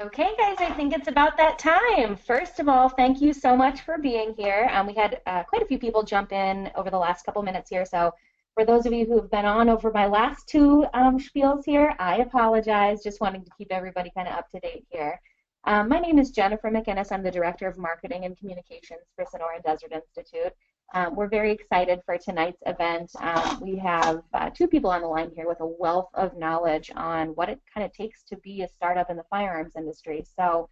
Okay, guys, I think it's about that time. First of all, thank you so much for being here. We had quite a few people jump in over the last couple minutes here. So for those of you who have been on over my last two spiels here, I apologize. Just wanting to keep everybody kind of up to date here. My name is Jennifer McInnes. I'm the Director of Marketing and Communications for Sonoran Desert Institute. We're very excited for tonight's event. We have two people on the line here with a wealth of knowledge on what it kind of takes to be a startup in the firearms industry. So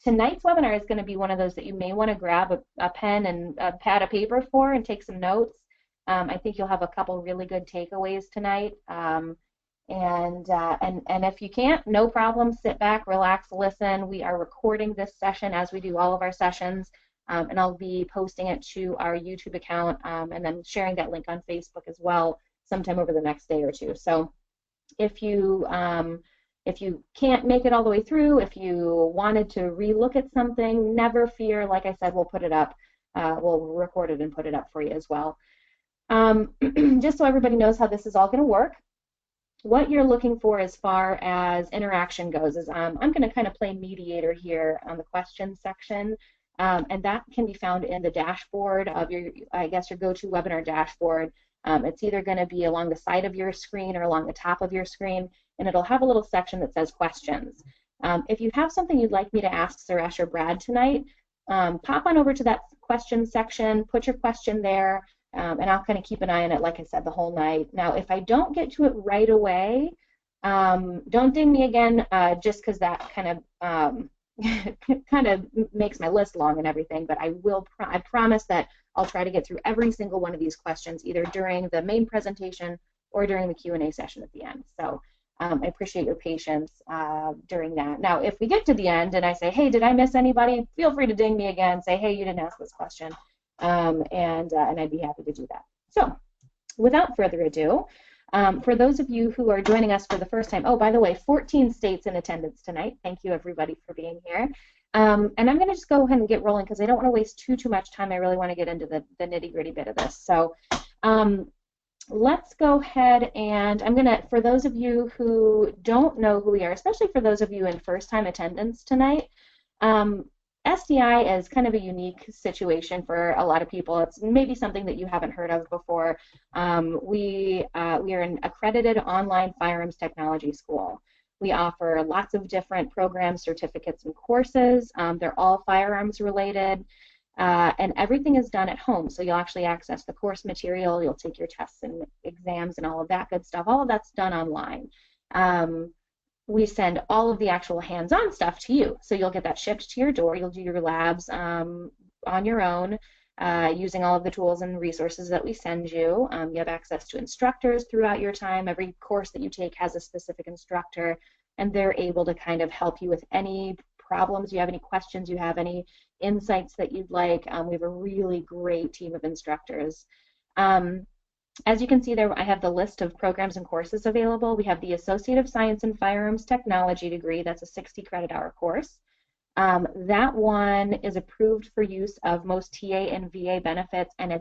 tonight's webinar is going to be one of those that you may want to grab a pen and a pad of paper for and take some notes. I think you'll have a couple really good takeaways tonight. And if you can't, no problem. Sit back, relax, listen. We are recording this session as we do all of our sessions. And I'll be posting it to our YouTube account and then sharing that link on Facebook as well sometime over the next day or two. So if you can't make it all the way through, if you wanted to relook at something, never fear. Like I said, we'll put it up. We'll record it and put it up for you as well. Just so everybody knows how this is all going to work, what you're looking for as far as interaction goes is I'm going to kind of play mediator here on the questions section. And that can be found in the dashboard of your, I guess, your GoToWebinar dashboard. It's either going to be along the side of your screen or along the top of your screen, and it'll have a little section that says questions. If you have something you'd like me to ask Suresh or Brad tonight, pop on over to that questions section, put your question there, and I'll kind of keep an eye on it, like I said, the whole night. Now, if I don't get to it right away, don't ding me again, just because that kind of makes my list long and everything, but I promise that I'll try to get through every single one of these questions either during the main presentation or during the Q&A session at the end. So I appreciate your patience during that. Now, if we get to the end and I say, hey, did I miss anybody? Feel free to ding me again, say, hey, you didn't ask this question, and I'd be happy to do that. So without further ado, for those of you who are joining us for the first time, oh, by the way, 14 states in attendance tonight. Thank you, everybody, for being here. And I'm going to just go ahead and get rolling because I don't want to waste too much time. I really want to get into the nitty-gritty bit of this. So let's go ahead and I'm going to, for those of you who don't know who we are, especially for those of you in first-time attendance tonight, SDI is kind of a unique situation for a lot of people. It's maybe something that you haven't heard of before. We are an accredited online firearms technology school. We offer lots of different programs, certificates, and courses. They're all firearms related, and everything is done at home. So you'll actually access the course material, you'll take your tests and exams and all of that good stuff. All of that's done online. We send all of the actual hands-on stuff to you. So you'll get that shipped to your door. You'll do your labs on your own using all of the tools and resources that we send you. You have access to instructors throughout your time. Every course that you take has a specific instructor, and they're able to kind of help you with any problems you have, any questions you have, any insights that you'd like. We have a really great team of instructors. As you can see there, I have the list of programs and courses available. We have the Associate of Science in Firearms Technology degree. That's a 60 credit hour course. That one is approved for use of most TA and VA benefits, and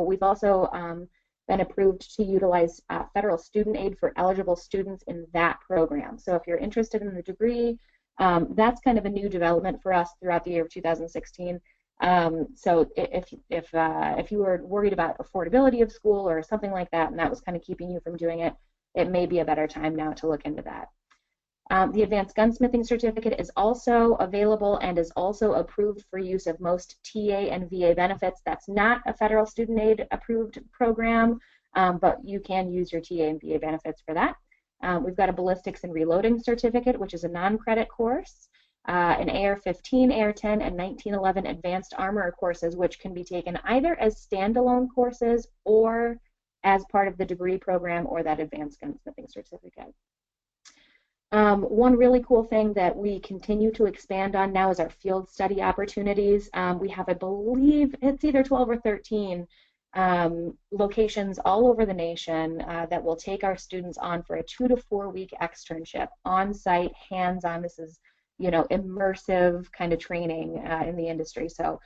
we've also been approved to utilize federal student aid for eligible students in that program. So if you're interested in the degree, that's kind of a new development for us throughout the year of 2016. So if you were worried about affordability of school or something like that, and that was kind of keeping you from doing it, it may be a better time now to look into that. The Advanced Gunsmithing Certificate is also available and is also approved for use of most TA and VA benefits. That's not a federal student aid approved program, but you can use your TA and VA benefits for that. We've got a Ballistics and Reloading Certificate, which is a non-credit course. An AR-15, AR-10, and 1911 Advanced Armor courses, which can be taken either as standalone courses or as part of the degree program or that Advanced Gunsmithing Certificate. One really cool thing that we continue to expand on now is our field study opportunities. We have, I believe, it's either 12 or 13 locations all over the nation that will take our students on for a 2 to 4 week externship, on-site, hands-on. This is, you know, immersive kind of training in the industry. So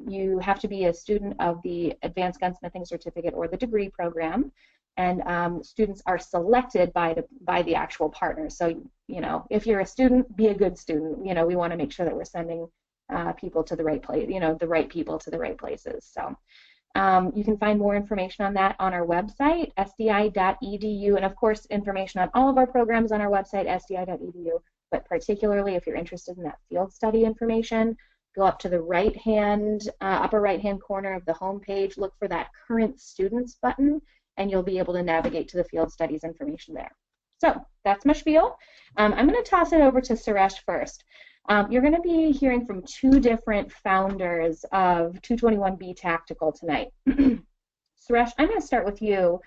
you have to be a student of the Advanced Gunsmithing Certificate or the degree program, and students are selected by the actual partners. So if you're a student, be a good student. We want to make sure that we're sending people to the right place, the right people to the right places. So you can find more information on that on our website, sdi.edu, and of course, information on all of our programs on our website, sdi.edu. But particularly, if you're interested in that field study information, go up to the upper right-hand corner of the home page, look for that Current Students button, and you'll be able to navigate to the field studies information there. So that's my spiel. I'm going to toss it over to Suresh first. You're going to be hearing from two different founders of 221B Tactical tonight. Suresh, I'm going to start with you.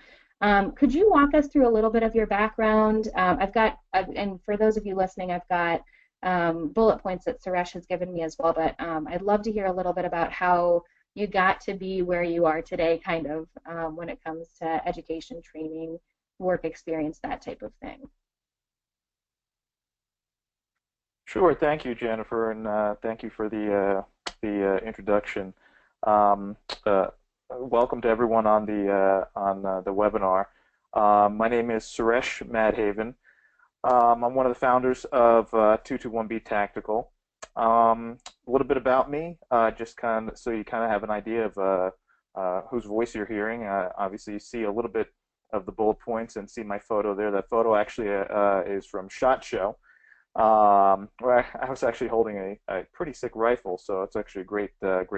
Could you walk us through a little bit of your background? And for those of you listening, I've got bullet points that Suresh has given me as well, but I'd love to hear a little bit about how you got to be where you are today, kind of, when it comes to education, training, work experience, that type of thing. Sure. Thank you, Jennifer, and thank you for the introduction. Welcome to everyone on the webinar. My name is Suresh Madhavan. I'm one of the founders of 221B Tactical. A little bit about me, just kind of so you kind of have an idea of whose voice you're hearing. Obviously, you see a little bit of the bullet points and see my photo there. That photo actually is from SHOT Show, where I was actually holding a pretty sick rifle, so it's actually a great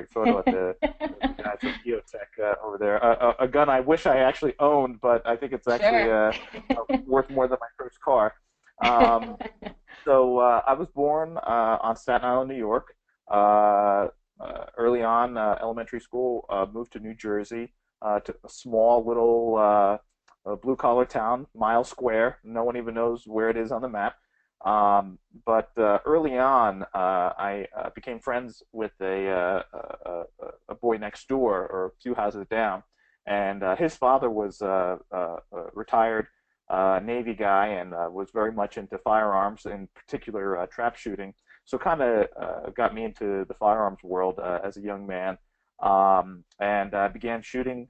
photo at the guys from Geotech over there. A gun I wish I actually owned, but I think it's actually worth more than my first car. So I was born on Staten Island, New York. Early on, elementary school, moved to New Jersey, to a small little blue-collar town, Mile Square. No one even knows where it is on the map. But early on, I became friends with a boy next door, or a few houses down, and his father was a retired Navy guy and was very much into firearms, in particular trap shooting. So kind of got me into the firearms world as a young man, and began shooting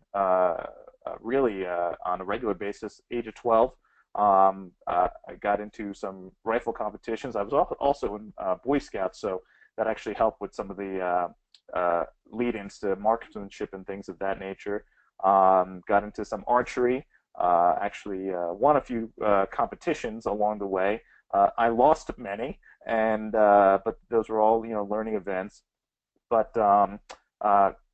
really on a regular basis, age of 12. I got into some rifle competitions. I was also in Boy Scouts, so that actually helped with some of the lead-ins to marksmanship and things of that nature. Got into some archery. Actually won a few competitions along the way. I lost many, and but those were all learning events. But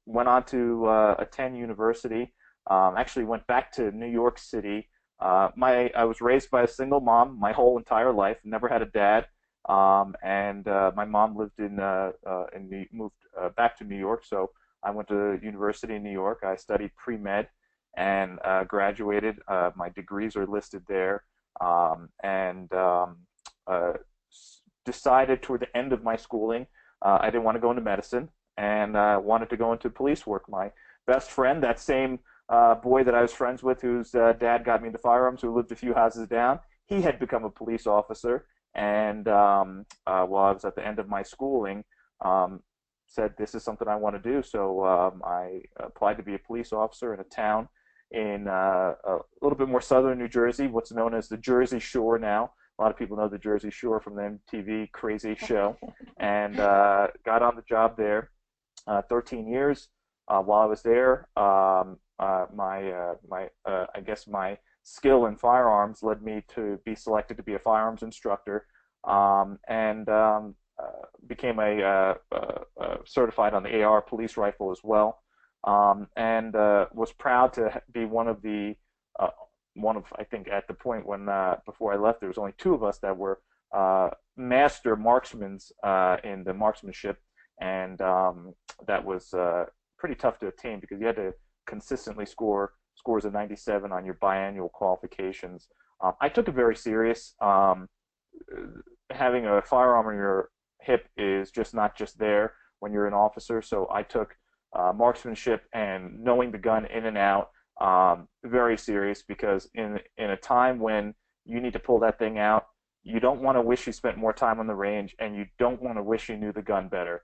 went on to attend university. Actually went back to New York City. I was raised by a single mom my whole entire life. Never had a dad, and my mom lived moved back to New York. So I went to university in New York. I studied pre-med and graduated. My degrees are listed there, and decided toward the end of my schooling I didn't want to go into medicine, and wanted to go into police work. My best friend, that same boy that I was friends with, whose dad got me into firearms, who lived a few houses down, he had become a police officer, and while I was at the end of my schooling, said this is something I want to do. So I applied to be a police officer in a town in a little bit more southern New Jersey, what's known as the Jersey Shore now. A lot of people know the Jersey Shore from the MTV Crazy show, and got on the job there. 13 years. While I was there, I guess my skill in firearms led me to be selected to be a firearms instructor, and became certified on the AR police rifle as well, and was proud to be one of I think at the point when before I left, there was only two of us that were master marksmen in the marksmanship, and that was pretty tough to attain because you had to consistently score scores of 97 on your biannual qualifications. I took it very serious. Having a firearm on your hip is not just there when you're an officer, so I took marksmanship and knowing the gun in and out very serious, because in a time when you need to pull that thing out, you don't want to wish you spent more time on the range, and you don't want to wish you knew the gun better.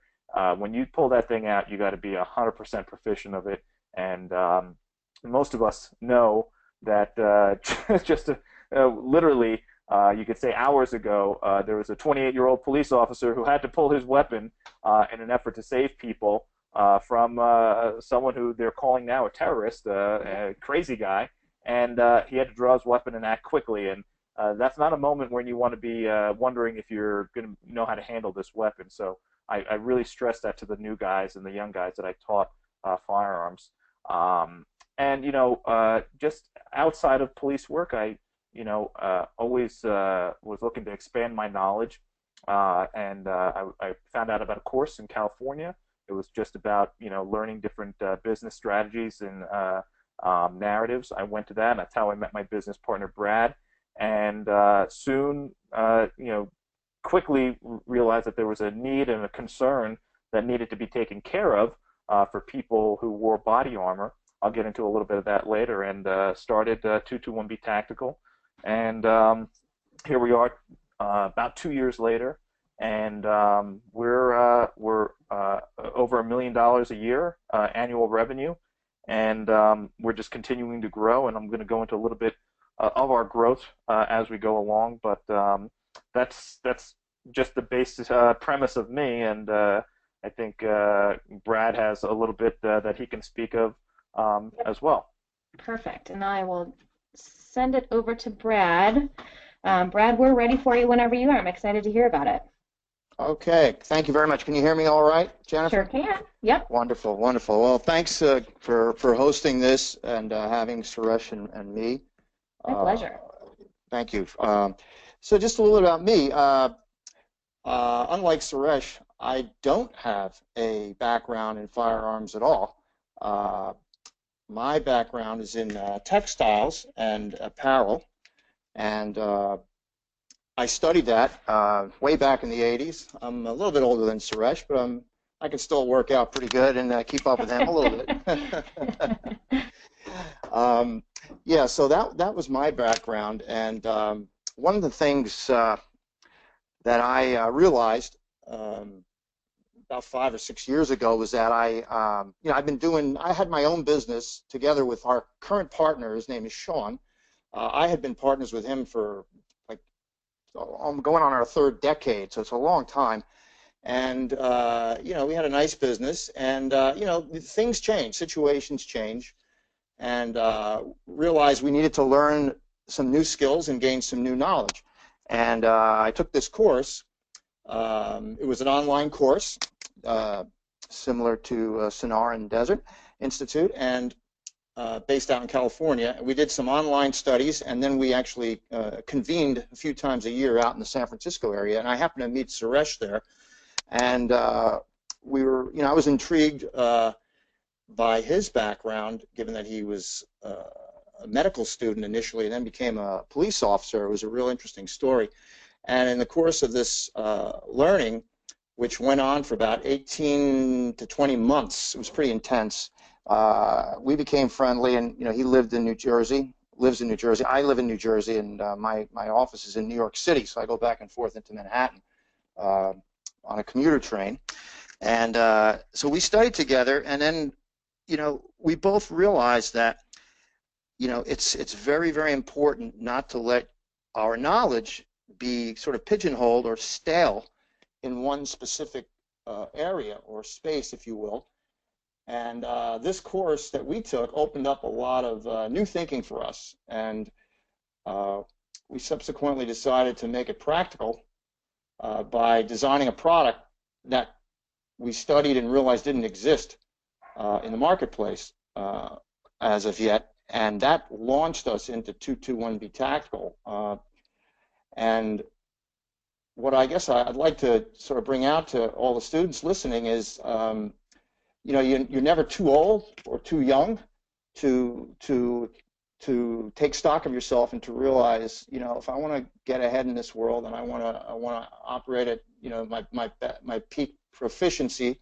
When you pull that thing out, you got to be 100% proficient of it, and most of us know that literally you could say hours ago, there was a 28-year-old police officer who had to pull his weapon in an effort to save people from someone who they're calling now a terrorist, a crazy guy, and he had to draw his weapon and act quickly. And that's not a moment when you want to be wondering if you're going to know how to handle this weapon. So I really stress that to the new guys and the young guys that I taught firearms. And just outside of police work, I always was looking to expand my knowledge, and I found out about a course in California. It was just about learning different business strategies and narratives. I went to that, and that's how I met my business partner Brad, and soon quickly realized that there was a need and a concern that needed to be taken care of for people who wore body armor. I'll get into a little bit of that later, and started 221B Tactical. And here we are about 2 years later, and we're over $1 million a year annual revenue, and we're just continuing to grow. And I'm going to go into a little bit of our growth as we go along, but that's just the basic premise of me, and I think Brad has a little bit that he can speak of as well. Perfect. And I will send it over to Brad. Brad, we're ready for you whenever you are. I'm excited to hear about it. Okay. Thank you very much. Can you hear me all right, Jennifer? Sure can. Yep. Wonderful, wonderful. Well, thanks for hosting this and having Suresh and me. My pleasure. Thank you. So just a little bit about me. Unlike Suresh, I don't have a background in firearms at all. My background is in textiles and apparel, and I studied that way back in the 80s. I'm a little bit older than Suresh, but I can still work out pretty good and keep up with him a little bit. Yeah, so that was my background, and one of the things that I realized about 5 or 6 years ago was that I had my own business together with our current partner. His name is Sean. I had been partners with him for going on our 3rd decade, so it's a long time. And we had a nice business, and things change, situations change, and realized we needed to learn some new skills and gain some new knowledge. And I took this course. It was an online course, similar to Sonoran Desert Institute, and based out in California. We did some online studies, and then we actually convened a few times a year out in the San Francisco area. And I happened to meet Suresh there, and I was intrigued by his background, given that he was a medical student initially and then became a police officer. It was a real interesting story. And in the course of this learning, which went on for about 18 to 20 months, it was pretty intense, we became friendly, and he lives in New Jersey. I live in New Jersey, and my office is in New York City, so I go back and forth into Manhattan on a commuter train. And so we studied together, and then we both realized that it's very, very important not to let our knowledge be sort of pigeonholed or stale in one specific area or space, if you will. And this course that we took opened up a lot of new thinking for us, and we subsequently decided to make it practical by designing a product that we studied and realized didn't exist in the marketplace as of yet, and that launched us into 221B Tactical. And what I guess I'd like to sort of bring out to all the students listening is, you're never too old or too young to take stock of yourself and to realize, if I want to get ahead in this world and I want to operate at my peak proficiency,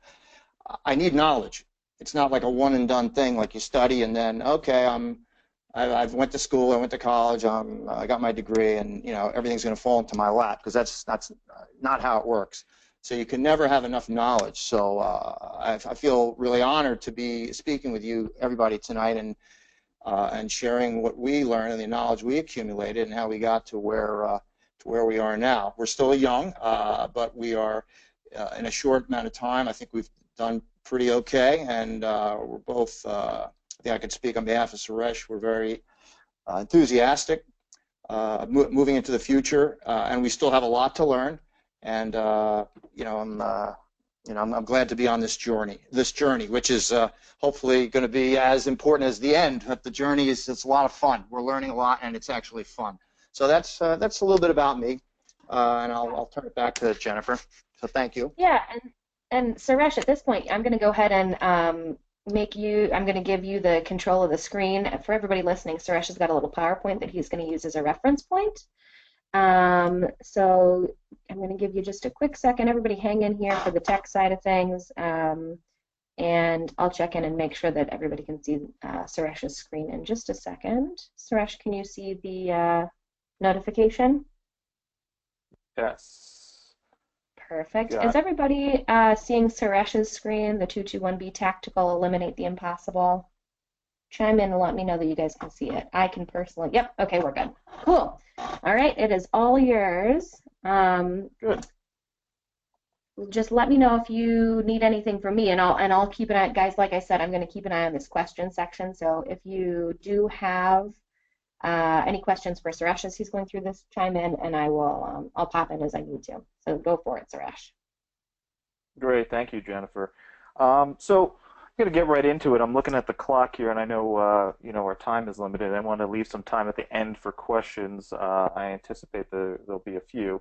I need knowledge. It's not like a one and done thing, like you study and then I went to school, I went to college, I got my degree, and everything's going to fall into my lap, because that's not how it works. So you can never have enough knowledge. So I feel really honored to be speaking with you, everybody, tonight, and sharing what we learned and the knowledge we accumulated and how we got to where to where we are now. We're still young, but we are in a short amount of time. I think we've done pretty okay, and we're both. I think I can speak on behalf of Suresh. We're very enthusiastic, moving into the future, and we still have a lot to learn. And I'm glad to be on this journey, which is hopefully going to be as important as the end. But the journey it's a lot of fun. We're learning a lot, and it's actually fun. So that's a little bit about me, and I'll turn it back to Jennifer. So thank you. Yeah, and Suresh, at this point, I'm going to go ahead and I'm going to give you the control of the screen. For everybody listening, Suresh has got a little PowerPoint that he's going to use as a reference point. So I'm going to give you just a quick second. Everybody hang in here for the tech side of things, and I'll check in and make sure that everybody can see Suresh's screen in just a second. Suresh, can you see the notification? Yes. Perfect. Is everybody seeing Suresh's screen, the 221B Tactical Eliminate the Impossible? Chime in and let me know that you guys can see it. I can personally, yep, okay, we're good. Cool. All right, it is all yours. Good. Just let me know if you need anything from me, and I'll keep an eye, guys, like I said, I'm going to keep an eye on this question section, so if you do have any questions for Suresh as he's going through this, chime in, and I'll pop in as I need to. So go for it, Suresh. Great, thank you, Jennifer. So I'm going to get right into it. I'm looking at the clock here, and I know our time is limited. I want to leave some time at the end for questions. I anticipate there'll be a few.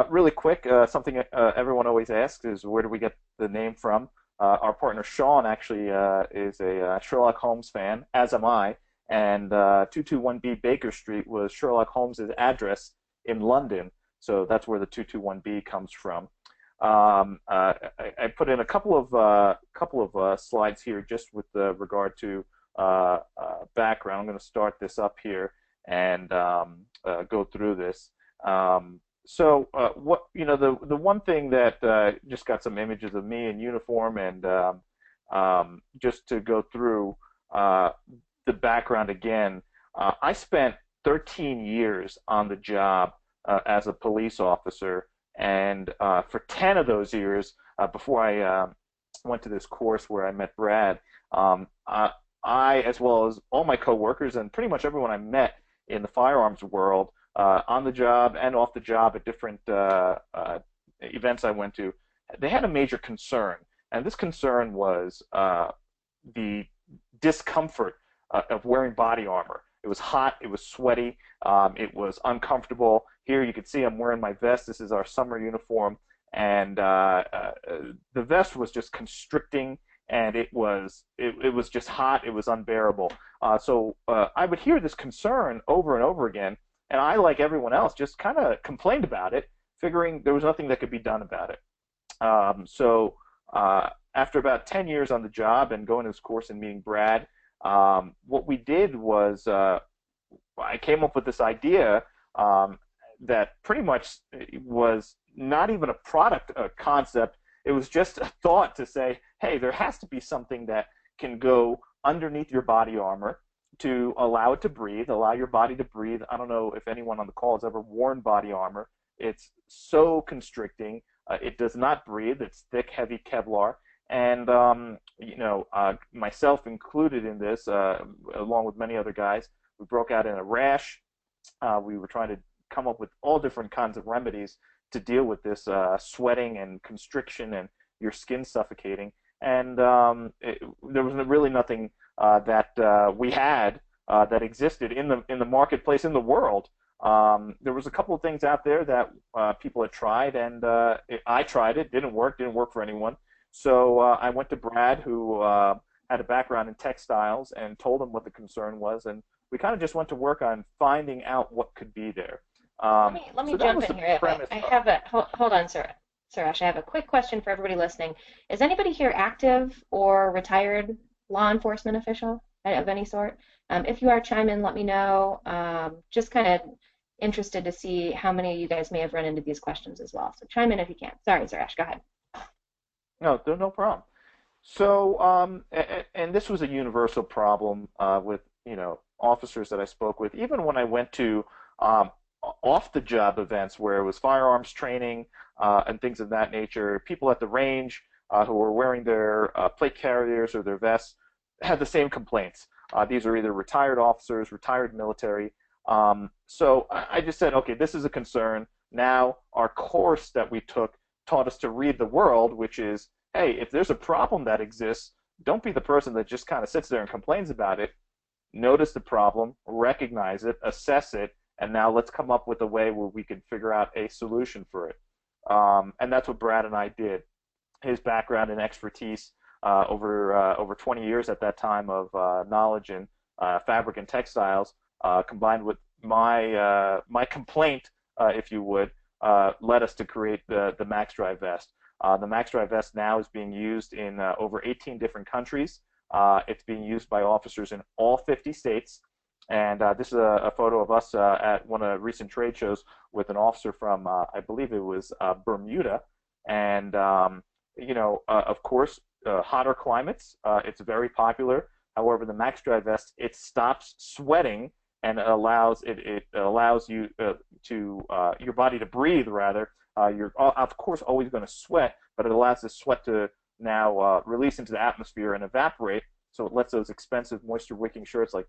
Really quick, something everyone always asks is where do we get the name from? Our partner Sean actually is a Sherlock Holmes fan, as am I. And 221B Baker Street was Sherlock Holmes's address in London, so that's where the 221B comes from. I put in a couple of slides here just with regard to background. I'm going to start this up here and go through this. So the one thing that just got some images of me in uniform, and just to go through the background again, I spent 13 years on the job as a police officer, and for 10 of those years, before I went to this course where I met Brad, I, as well as all my coworkers and pretty much everyone I met in the firearms world, on the job and off the job at different events I went to, they had a major concern, and this concern was the discomfort of wearing body armor. It was hot, it was sweaty, it was uncomfortable. Here you can see I'm wearing my vest. This is our summer uniform, and the vest was just constricting, and it was just hot. It was unbearable. So I would hear this concern over and over again, and I, like everyone else, just kind of complained about it, figuring there was nothing that could be done about it. So after about 10 years on the job and going to this course and meeting Brad, what we did was I came up with this idea that pretty much was not even a product concept. It was just a thought to say, hey, there has to be something that can go underneath your body armor to allow it to breathe, allow your body to breathe. I don't know if anyone on the call has ever worn body armor. It's so constricting. It does not breathe. It's thick, heavy Kevlar. And, myself included in this, along with many other guys, we broke out in a rash. We were trying to come up with all different kinds of remedies to deal with this sweating and constriction and your skin suffocating. And there was really nothing that we had that existed in the marketplace, in the world. There was a couple of things out there that people had tried, and I tried it. Didn't work for anyone. So I went to Brad, who had a background in textiles, and told him what the concern was, and we kind of just went to work on finding out what could be there. Let me jump in here. I have hold on, Suresh. I have a quick question for everybody listening. Is anybody here active or retired law enforcement official of any sort? If you are, chime in, let me know. Just kind of interested to see how many of you guys may have run into these questions as well. So chime in if you can. Sorry, Suresh, go ahead. No problem. So, and this was a universal problem with officers that I spoke with. Even when I went to off-the-job events where it was firearms training and things of that nature. People at the range who were wearing their plate carriers or their vests had the same complaints. These are either retired officers, retired military. So I just said, okay, this is a concern. Now our course that we took taught us to read the world, which is, hey, if there's a problem that exists, don't be the person that just kind of sits there and complains about it. Notice the problem, recognize it, assess it, and now let's come up with a way where we can figure out a solution for it. And that's what Brad and I did. His background and expertise over 20 years at that time of knowledge in fabric and textiles, combined with my complaint, if you would, led us to create the maxx-dri vest. The maxx-dri vest now is being used in over 18 different countries. It's being used by officers in all 50 states. And this is a photo of us at one of the recent trade shows with an officer from, I believe it was Bermuda. And, of course, hotter climates, it's very popular. However, the maxx-dri vest, it stops sweating and it allows you your body to breathe rather. You're of course always going to sweat, but it allows the sweat to now release into the atmosphere and evaporate. So it lets those expensive moisture-wicking shirts like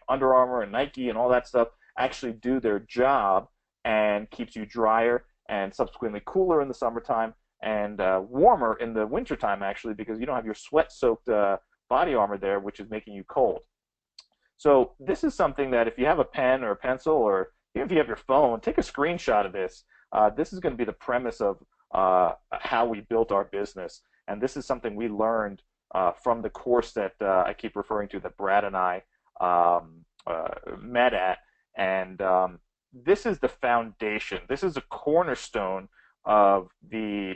Under Armour and Nike and all that stuff actually do their job and keeps you drier and subsequently cooler in the summertime and warmer in the wintertime actually, because you don't have your sweat-soaked body armor there, which is making you cold. So this is something that if you have a pen or a pencil, or even if you have your phone, take a screenshot of this. This is going to be the premise of how we built our business. And this is something we learned from the course that I keep referring to that Brad and I met at. And this is the foundation. This is a cornerstone of the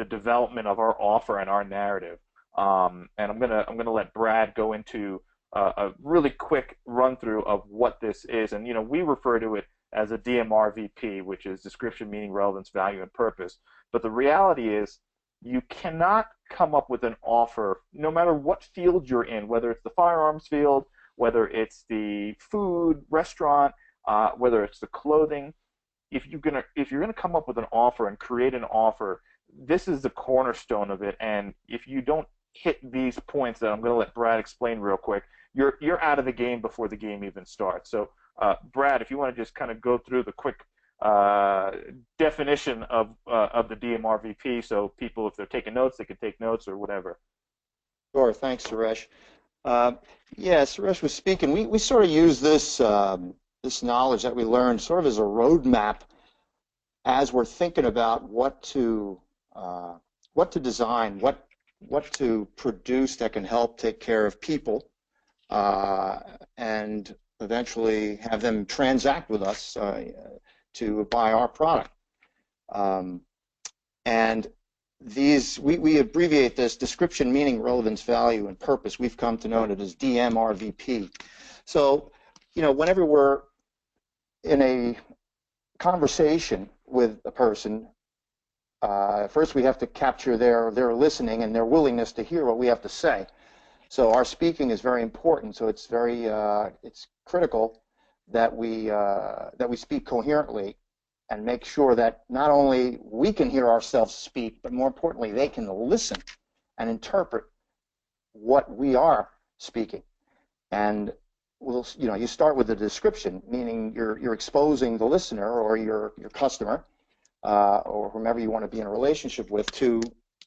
development of our offer and our narrative. And I'm gonna let Brad go into a really quick run through of what this is. And we refer to it as a DMRVP, which is description, meaning, relevance, value, and purpose. But the reality is you cannot come up with an offer, no matter what field you're in, whether it's the firearms field, whether it's the food, restaurant, whether it's the clothing. If you're gonna come up with an offer and create an offer, this is the cornerstone of it. And if you don't hit these points that I'm going to let Brad explain real quick, you're out of the game before the game even starts. So, Brad, if you want to just kind of go through the quick definition of the DMRVP, so people, if they're taking notes, they can take notes or whatever. Sure. Thanks, Suresh. Yeah, Suresh was speaking. We sort of use this this knowledge that we learned sort of as a roadmap as we're thinking about what to design, what to produce that can help take care of people and eventually have them transact with us to buy our product. And these, we abbreviate this: description, meaning, relevance, value, and purpose. We've come to know it as DMRVP. So, whenever we're in a conversation with a person, first we have to capture their listening and their willingness to hear what we have to say. So our speaking is very important. So it's very it's critical that we speak coherently and make sure that not only we can hear ourselves speak, but more importantly, they can listen and interpret what we are speaking. And you start with the description, meaning you're exposing the listener or your customer or whomever you want to be in a relationship with to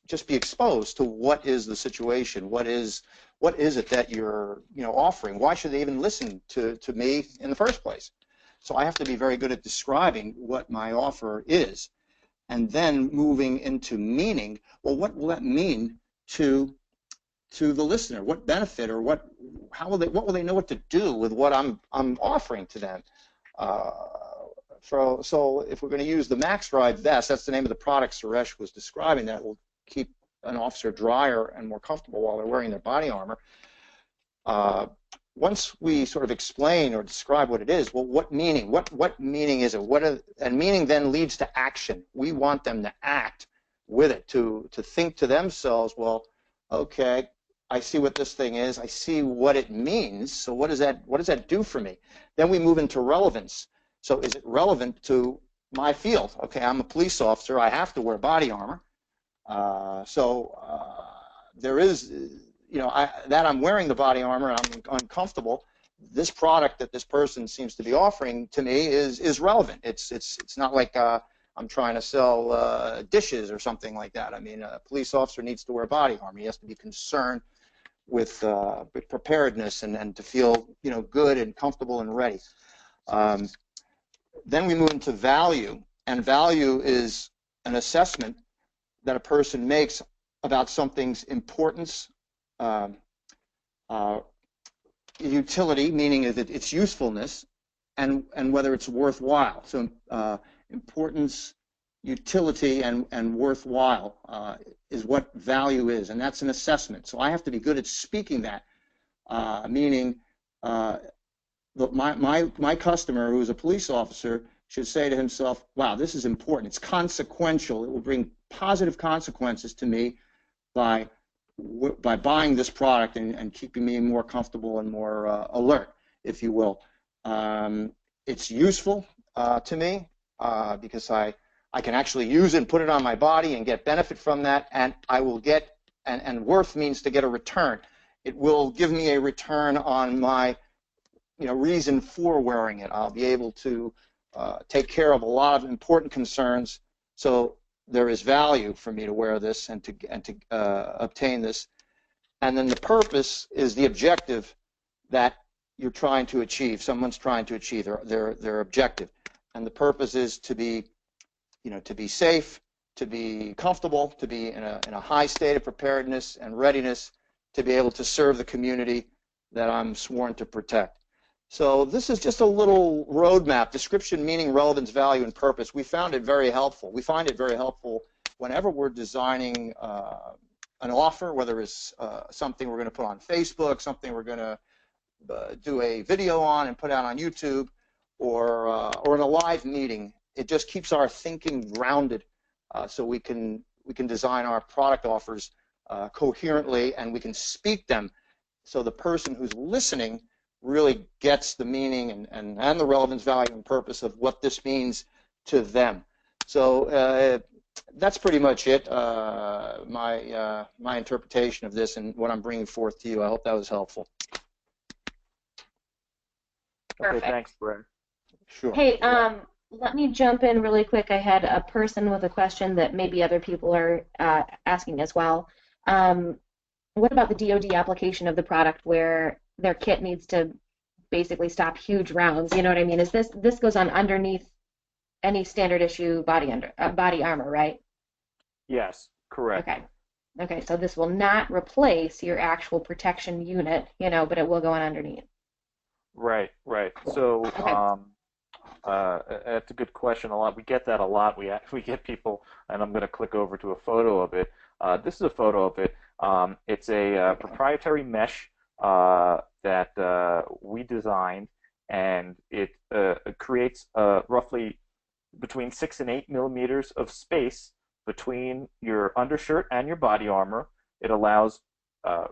just be exposed to what is the situation, what is it that you're offering. Why should they even listen to me in the first place? So I have to be very good at describing what my offer is, and then moving into meaning. Well, what will that mean to the listener? What benefit, or what will they know what to do with what I'm offering to them? So if we're going to use the maxx-dri vest, that's the name of the product Suresh was describing, that will keep an officer drier and more comfortable while they're wearing their body armor. Once we sort of explain or describe what it is, well, what meaning? What meaning is it? And meaning then leads to action. We want them to act with it, to think to themselves, well, okay, I see what this thing is. I see what it means. So what does that do for me? Then we move into relevance. So is it relevant to my field? Okay, I'm a police officer. I have to wear body armor. There is, that I'm wearing the body armor and I'm uncomfortable. This product that this person seems to be offering to me is relevant. It's not like I'm trying to sell dishes or something like that. I mean, a police officer needs to wear body armor. He has to be concerned with preparedness and to feel good and comfortable and ready. Then we move into value, and value is an assessment that a person makes about something's importance, utility, meaning its usefulness, and whether it's worthwhile. So importance, utility, and worthwhile is what value is, and that's an assessment. So I have to be good at speaking that, meaning my customer, who is a police officer, should say to himself, wow, this is important. It's consequential. It will bring positive consequences to me by buying this product and keeping me more comfortable and more alert, if you will. It's useful to me because I can actually use it and put it on my body and get benefit from that, and I will get, and worth means to get a return. It will give me a return on my reason for wearing it. I'll be able to take care of a lot of important concerns. So there is value for me to wear this and to obtain this. And then the purpose is the objective that you're trying to achieve. Someone's trying to achieve their objective, and the purpose is to be, to be safe, to be comfortable, to be in a high state of preparedness and readiness to be able to serve the community that I'm sworn to protect. So this is just a little roadmap: description, meaning, relevance, value, and purpose. We found it very helpful. We find it very helpful whenever we're designing an offer, whether it's something we're going to put on Facebook, something we're going to do a video on and put out on YouTube, or in a live meeting. It just keeps our thinking grounded, so we can design our product offers coherently, and we can speak them so the person who's listening really gets the meaning and the relevance, value, and purpose of what this means to them. So that's pretty much it, my interpretation of this and what I'm bringing forth to you. I hope that was helpful. Perfect. Okay, thanks, Brad. Sure. Hey, let me jump in really quick. I had a person with a question that maybe other people are asking as well. What about the DoD application of the product where their kit needs to basically stop huge rounds? You know what I mean? Is this goes on underneath any standard issue body armor, right? Yes, correct. Okay. Okay, so this will not replace your actual protection unit, but it will go on underneath. Right, right. So okay. That's a good question. We get that a lot. We get people, and I'm going to click over to a photo of it. This is a photo of it. It's a proprietary mesh that we designed, and it creates roughly between 6 and 8 millimeters of space between your undershirt and your body armor. It allows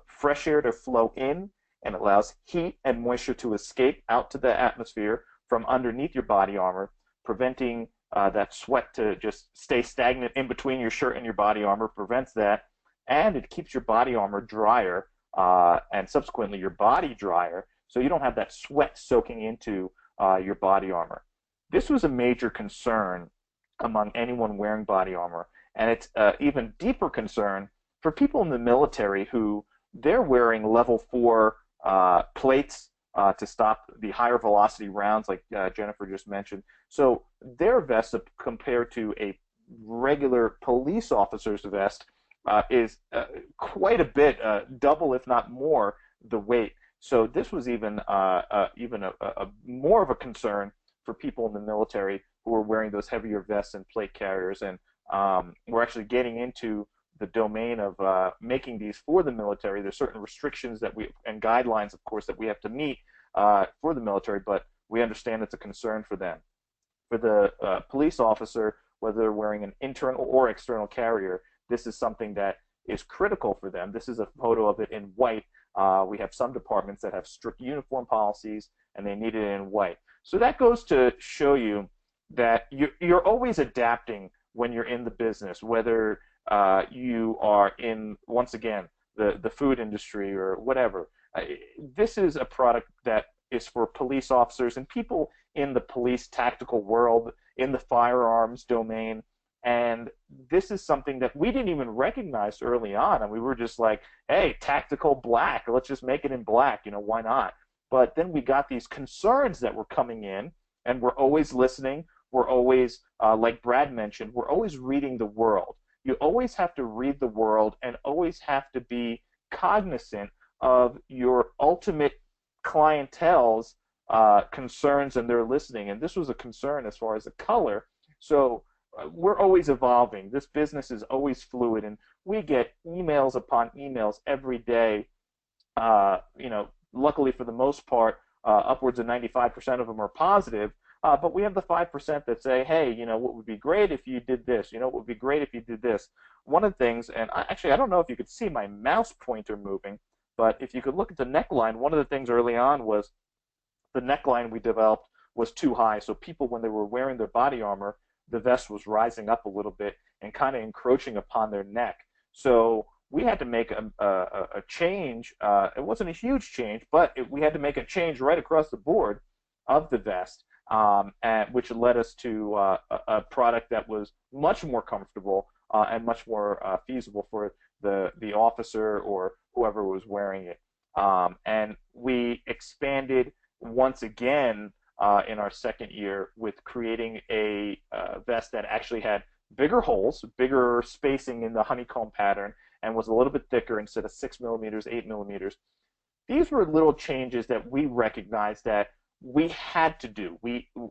fresh air to flow in, and it allows heat and moisture to escape out to the atmosphere from underneath your body armor, preventing that sweat to just stay stagnant in between your shirt and your body armor, prevents that, and it keeps your body armor drier and subsequently your body drier, so you don't have that sweat soaking into your body armor. This was a major concern among anyone wearing body armor, and it's even deeper concern for people in the military who they're wearing level 4 plates to stop the higher velocity rounds, like Jennifer just mentioned. So their vest, compared to a regular police officer's vest, is quite a bit, double if not more, the weight. So this was even a more of a concern for people in the military who are wearing those heavier vests and plate carriers. And we're actually getting into the domain of making these for the military. There's certain restrictions and guidelines, of course, that we have to meet for the military, but we understand it's a concern for them. For the police officer, whether they're wearing an internal or external carrier, this is something that is critical for them. This is a photo of it in white. We have some departments that have strict uniform policies, and they need it in white. So that goes to show you that you're always adapting when you're in the business, whether you are in, once again, the food industry or whatever. This is a product that is for police officers and people in the police tactical world, in the firearms domain. And this is something that we didn't even recognize early on. And we were just like, hey, tactical black, let's just make it in black, why not? But then we got these concerns that were coming in, and we're always listening. We're always, like Brad mentioned, we're always reading the world. You always have to read the world and always have to be cognizant of your ultimate clientele's concerns and their listening. And this was a concern as far as the color. So we're always evolving. This business is always fluid, and we get emails upon emails every day. Luckily for the most part, upwards of 95% of them are positive. But we have the 5% that say, hey, what would be great if you did this? What would be great if you did this? One of the things, and I don't know if you could see my mouse pointer moving, but if you could look at the neckline, one of the things early on was the neckline we developed was too high. So people, when they were wearing their body armor, the vest was rising up a little bit and kind of encroaching upon their neck. So we had to make a change. It wasn't a huge change, but we had to make a change right across the board of the vest, which led us to a product that was much more comfortable and much more feasible for the officer or whoever was wearing it. And we expanded once again in our second year with creating a vest that actually had bigger holes, bigger spacing in the honeycomb pattern, and was a little bit thicker instead of 6 millimeters, 8 millimeters. These were little changes that we recognized that we had to do.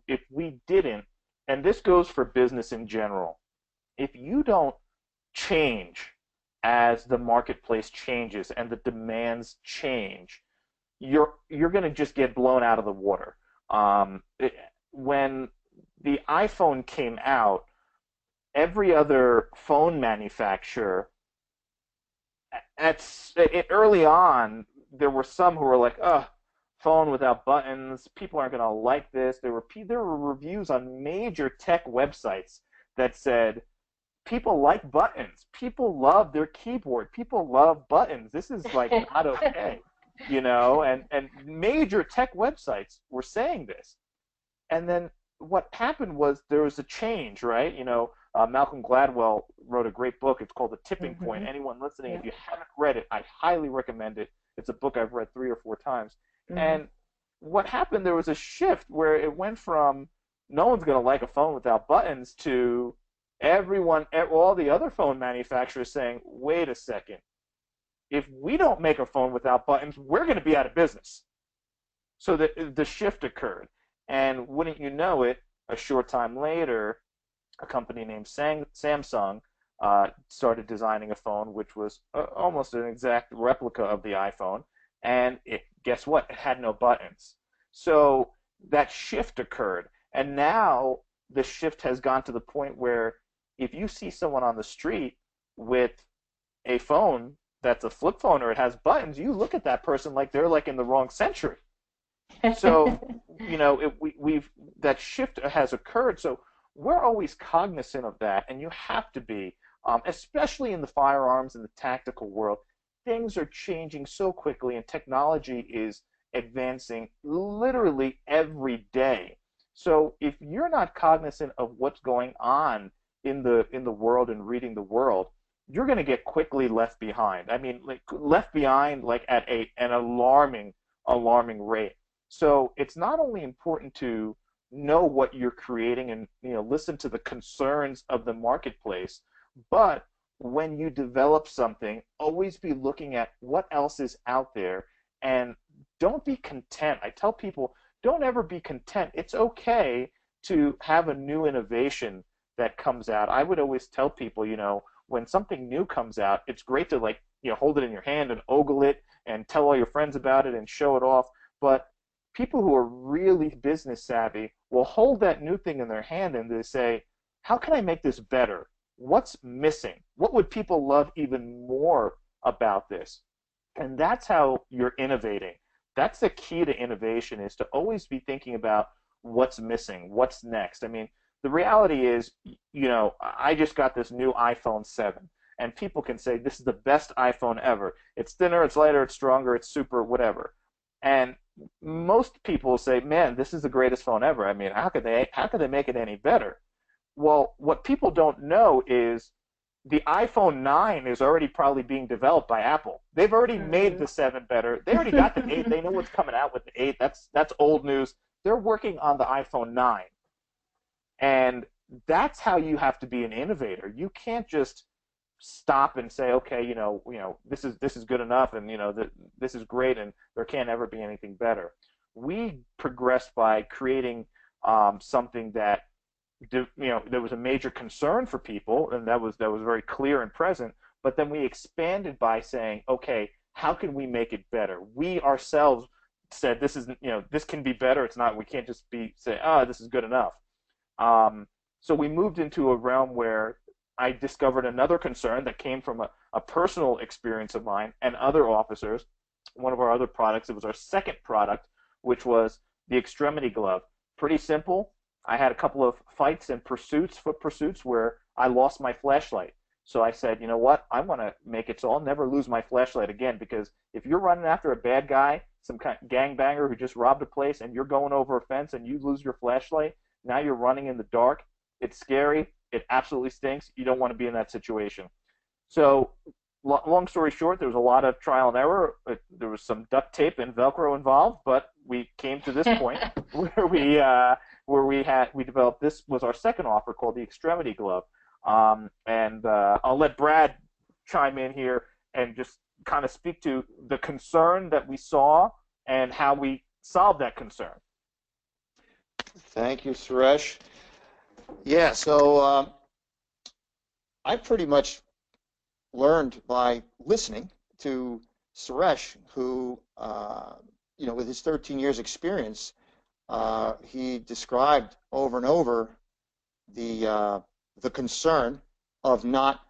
If we didn't, and this goes for business in general, if you don't change as the marketplace changes and the demands change, you're going to just get blown out of the water. When the iPhone came out, every other phone manufacturer, early on, there were some who were like, oh, phone without buttons, people aren't going to like this. There were reviews on major tech websites that said, people like buttons. People love their keyboard. People love buttons. This is like not okay. And major tech websites were saying this. And then what happened was there was a change, right? Malcolm Gladwell wrote a great book. It's called The Tipping Point. Anyone listening, if you haven't read it, I highly recommend it. It's a book I've read 3 or 4 times. And what happened, there was a shift where it went from no one's going to like a phone without buttons to all the other phone manufacturers saying, wait a second, if we don't make a phone without buttons, we're going to be out of business. So the shift occurred. And wouldn't you know it, a short time later, a company named Samsung started designing a phone which was almost an exact replica of the iPhone. And guess what? It had no buttons. So that shift occurred. And now the shift has gone to the point where if you see someone on the street with a phone that's a flip phone or it has buttons, you look at that person like they're like in the wrong century. So, that shift has occurred. So we're always cognizant of that, and you have to be, especially in the firearms and the tactical world. Things are changing so quickly, and technology is advancing literally every day. So if you're not cognizant of what's going on in the world and reading the world, you're going to get quickly left behind. I mean, like left behind like at an alarming rate. So it's not only important to know what you're creating and listen to the concerns of the marketplace, but when you develop something, always be looking at what else is out there, and don't be content. I tell people, don't ever be content. It's okay to have a new innovation that comes out. I would always tell people, when something new comes out, it's great to hold it in your hand and ogle it and tell all your friends about it and show it off. But people who are really business savvy will hold that new thing in their hand and they say, how can I make this better? What's missing? What would people love even more about this? And that's how you're innovating. That's the key to innovation, is to always be thinking about what's missing, what's next. I mean, the reality is, I just got this new iPhone 7, and people can say this is the best iPhone ever. It's thinner, it's lighter, it's stronger, it's super, whatever. And most people say, man, this is the greatest phone ever. I mean, how could they make it any better? Well, what people don't know is the iPhone 9 is already probably being developed by Apple. They've already made the 7 better. They already got the 8. They know what's coming out with the 8. That's old news. They're working on the iPhone 9. And that's how you have to be an innovator. You can't just stop and say, okay, this is good enough, and this is great, and there can't ever be anything better. We progressed by creating something that there was a major concern for people, and that was very clear and present. But then we expanded by saying, okay, how can we make it better? We ourselves said this can be better. It's not. We can't just say, this is good enough. So we moved into a realm where I discovered another concern that came from a personal experience of mine and other officers. One of our other products, it was our second product, which was the extremity glove. Pretty simple. I had a couple of fights and foot pursuits, where I lost my flashlight. So I said, you know what? I want to make it so I'll never lose my flashlight again, because if you're running after a bad guy, some kind of gangbanger who just robbed a place, and you're going over a fence and you lose your flashlight, now you're running in the dark. It's scary. It absolutely stinks. You don't want to be in that situation. So long story short, there was a lot of trial and error. There was some duct tape and Velcro involved, but we came to this point where we developed, this was our second offer, called the extremity glove. And I'll let Brad chime in here and just kind of speak to the concern that we saw and how we solved that concern. Thank you, Suresh. Yeah, so I pretty much learned by listening to Suresh, who, with his 13 years experience, he described over and over the concern of not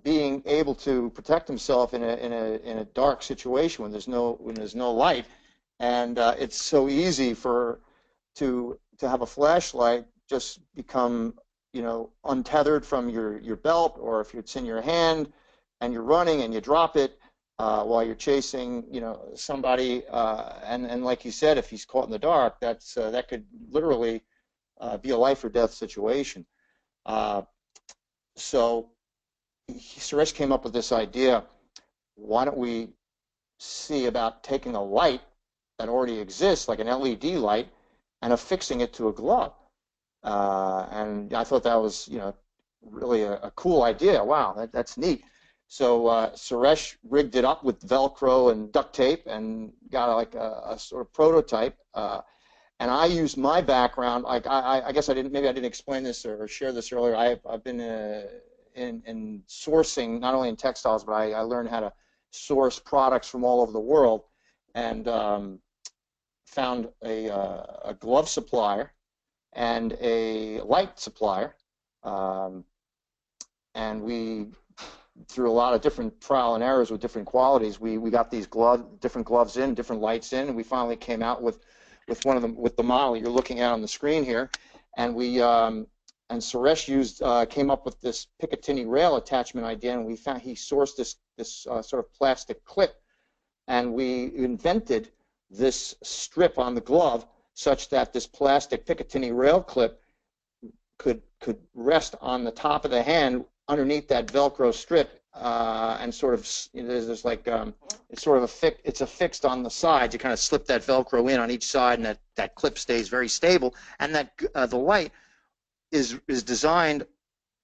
being able to protect himself in a dark situation when there's no light, and it's so easy to have a flashlight just become untethered from your belt, or if it's in your hand and you're running and you drop it while you're chasing somebody, and like you said, if he's caught in the dark, that could literally be a life or death situation. So Suresh came up with this idea: why don't we see about taking a light that already exists, like an LED light, and affixing it to a glove? And I thought that was, really a cool idea. Wow, that's neat. So Suresh rigged it up with Velcro and duct tape and got like a sort of prototype. And I used my background. Like I guess I didn't explain this or share this earlier. I've been in sourcing, not only in textiles, but I learned how to source products from all over the world, and found a glove supplier and a light supplier, and we, through a lot of different trial and errors with different qualities, we got these different gloves in, different lights in, and we finally came out with one of them, with the model you're looking at on the screen here. And and Suresh came up with this Picatinny rail attachment idea, and he sourced this sort of plastic clip, and we invented this strip on the glove such that this plastic Picatinny rail clip could rest on the top of the hand underneath that Velcro strip, and sort of there's like it's sort of it's affixed on the sides. You kind of slip that Velcro in on each side, and that clip stays very stable. And that the light is designed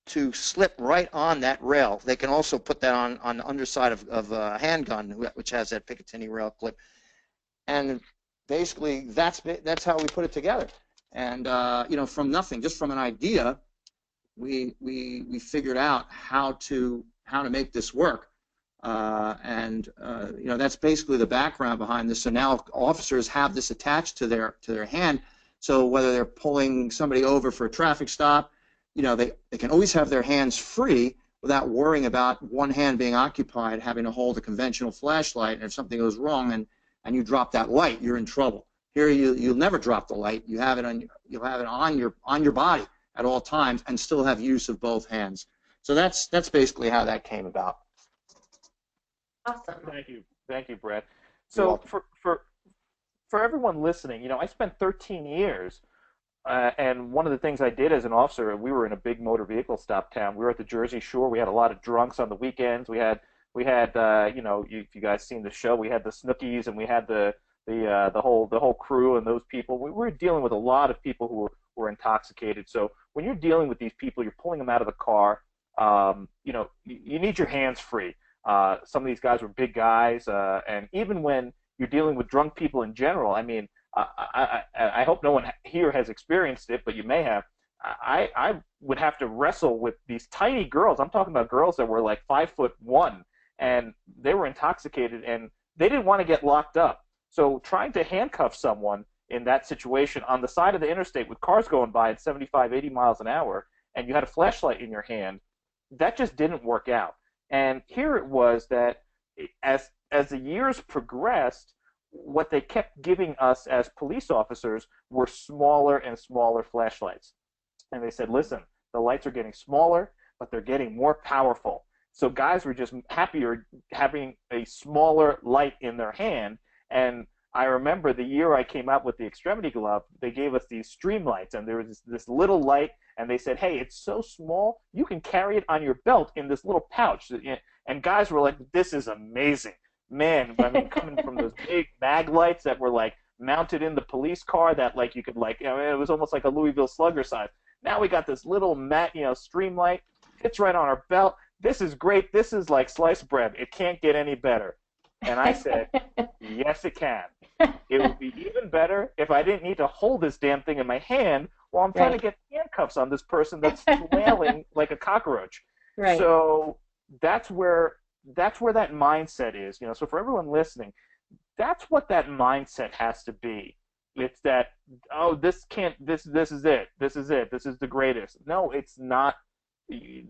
to slip right on that rail. They can also put that on the underside of a handgun, which has that Picatinny rail clip. And basically, that's how we put it together. And from nothing, just from an idea, we figured out how to make this work. That's basically the background behind this. So now officers have this attached to their hand. So whether they're pulling somebody over for a traffic stop, they can always have their hands free without worrying about one hand being occupied, having to hold a conventional flashlight. And if something goes wrong and you drop that light, you're in trouble. Here you'll never drop the light. You'll have it on your body at all times and still have use of both hands. So that's basically how that came about. Awesome. Thank you, Brad. You're So welcome. for everyone listening, you know, I spent 13 years, and one of the things I did as an officer, we were in a big motor vehicle stop town. We were at the Jersey Shore. We had a lot of drunks on the weekends. We had you know, if you guys seen the show, we had the Snookies and we had the whole crew and those people. We were dealing with a lot of people who were intoxicated. So when you're dealing with these people, you're pulling them out of the car. You know, you need your hands free. Some of these guys were big guys, and even when you're dealing with drunk people in general, I mean, I hope no one here has experienced it, but you may have. I would have to wrestle with these tiny girls. I'm talking about girls that were like 5'1", and they were intoxicated, and they didn't want to get locked up. So trying to handcuff someone in that situation on the side of the interstate with cars going by at 75, 80 miles an hour, and you had a flashlight in your hand, that just didn't work out. And here it was that as the years progressed, what they kept giving us as police officers were smaller and smaller flashlights. And they said, listen, the lights are getting smaller, but they're getting more powerful. So guys were just happier having a smaller light in their hand. And I remember the year I came out with the extremity glove, they gave us these stream lights, and there was this little light, and they said, hey, it's so small, you can carry it on your belt in this little pouch. And guys were like, this is amazing. Man, I mean, coming from those big mag lights that were like mounted in the police car that like you could like, I mean, it was almost like a Louisville Slugger size. Now we got this little stream light, fits right on our belt. This is great. This is like sliced bread. It can't get any better. And I said, yes, it can. It would be even better if I didn't need to hold this damn thing in my hand while I'm trying to get handcuffs on this person that's flailing like a cockroach. Right. So that's where that mindset is. You know, so for everyone listening, that's what that mindset has to be. It's that, oh, this is it. This is it. This is the greatest. No, it's not.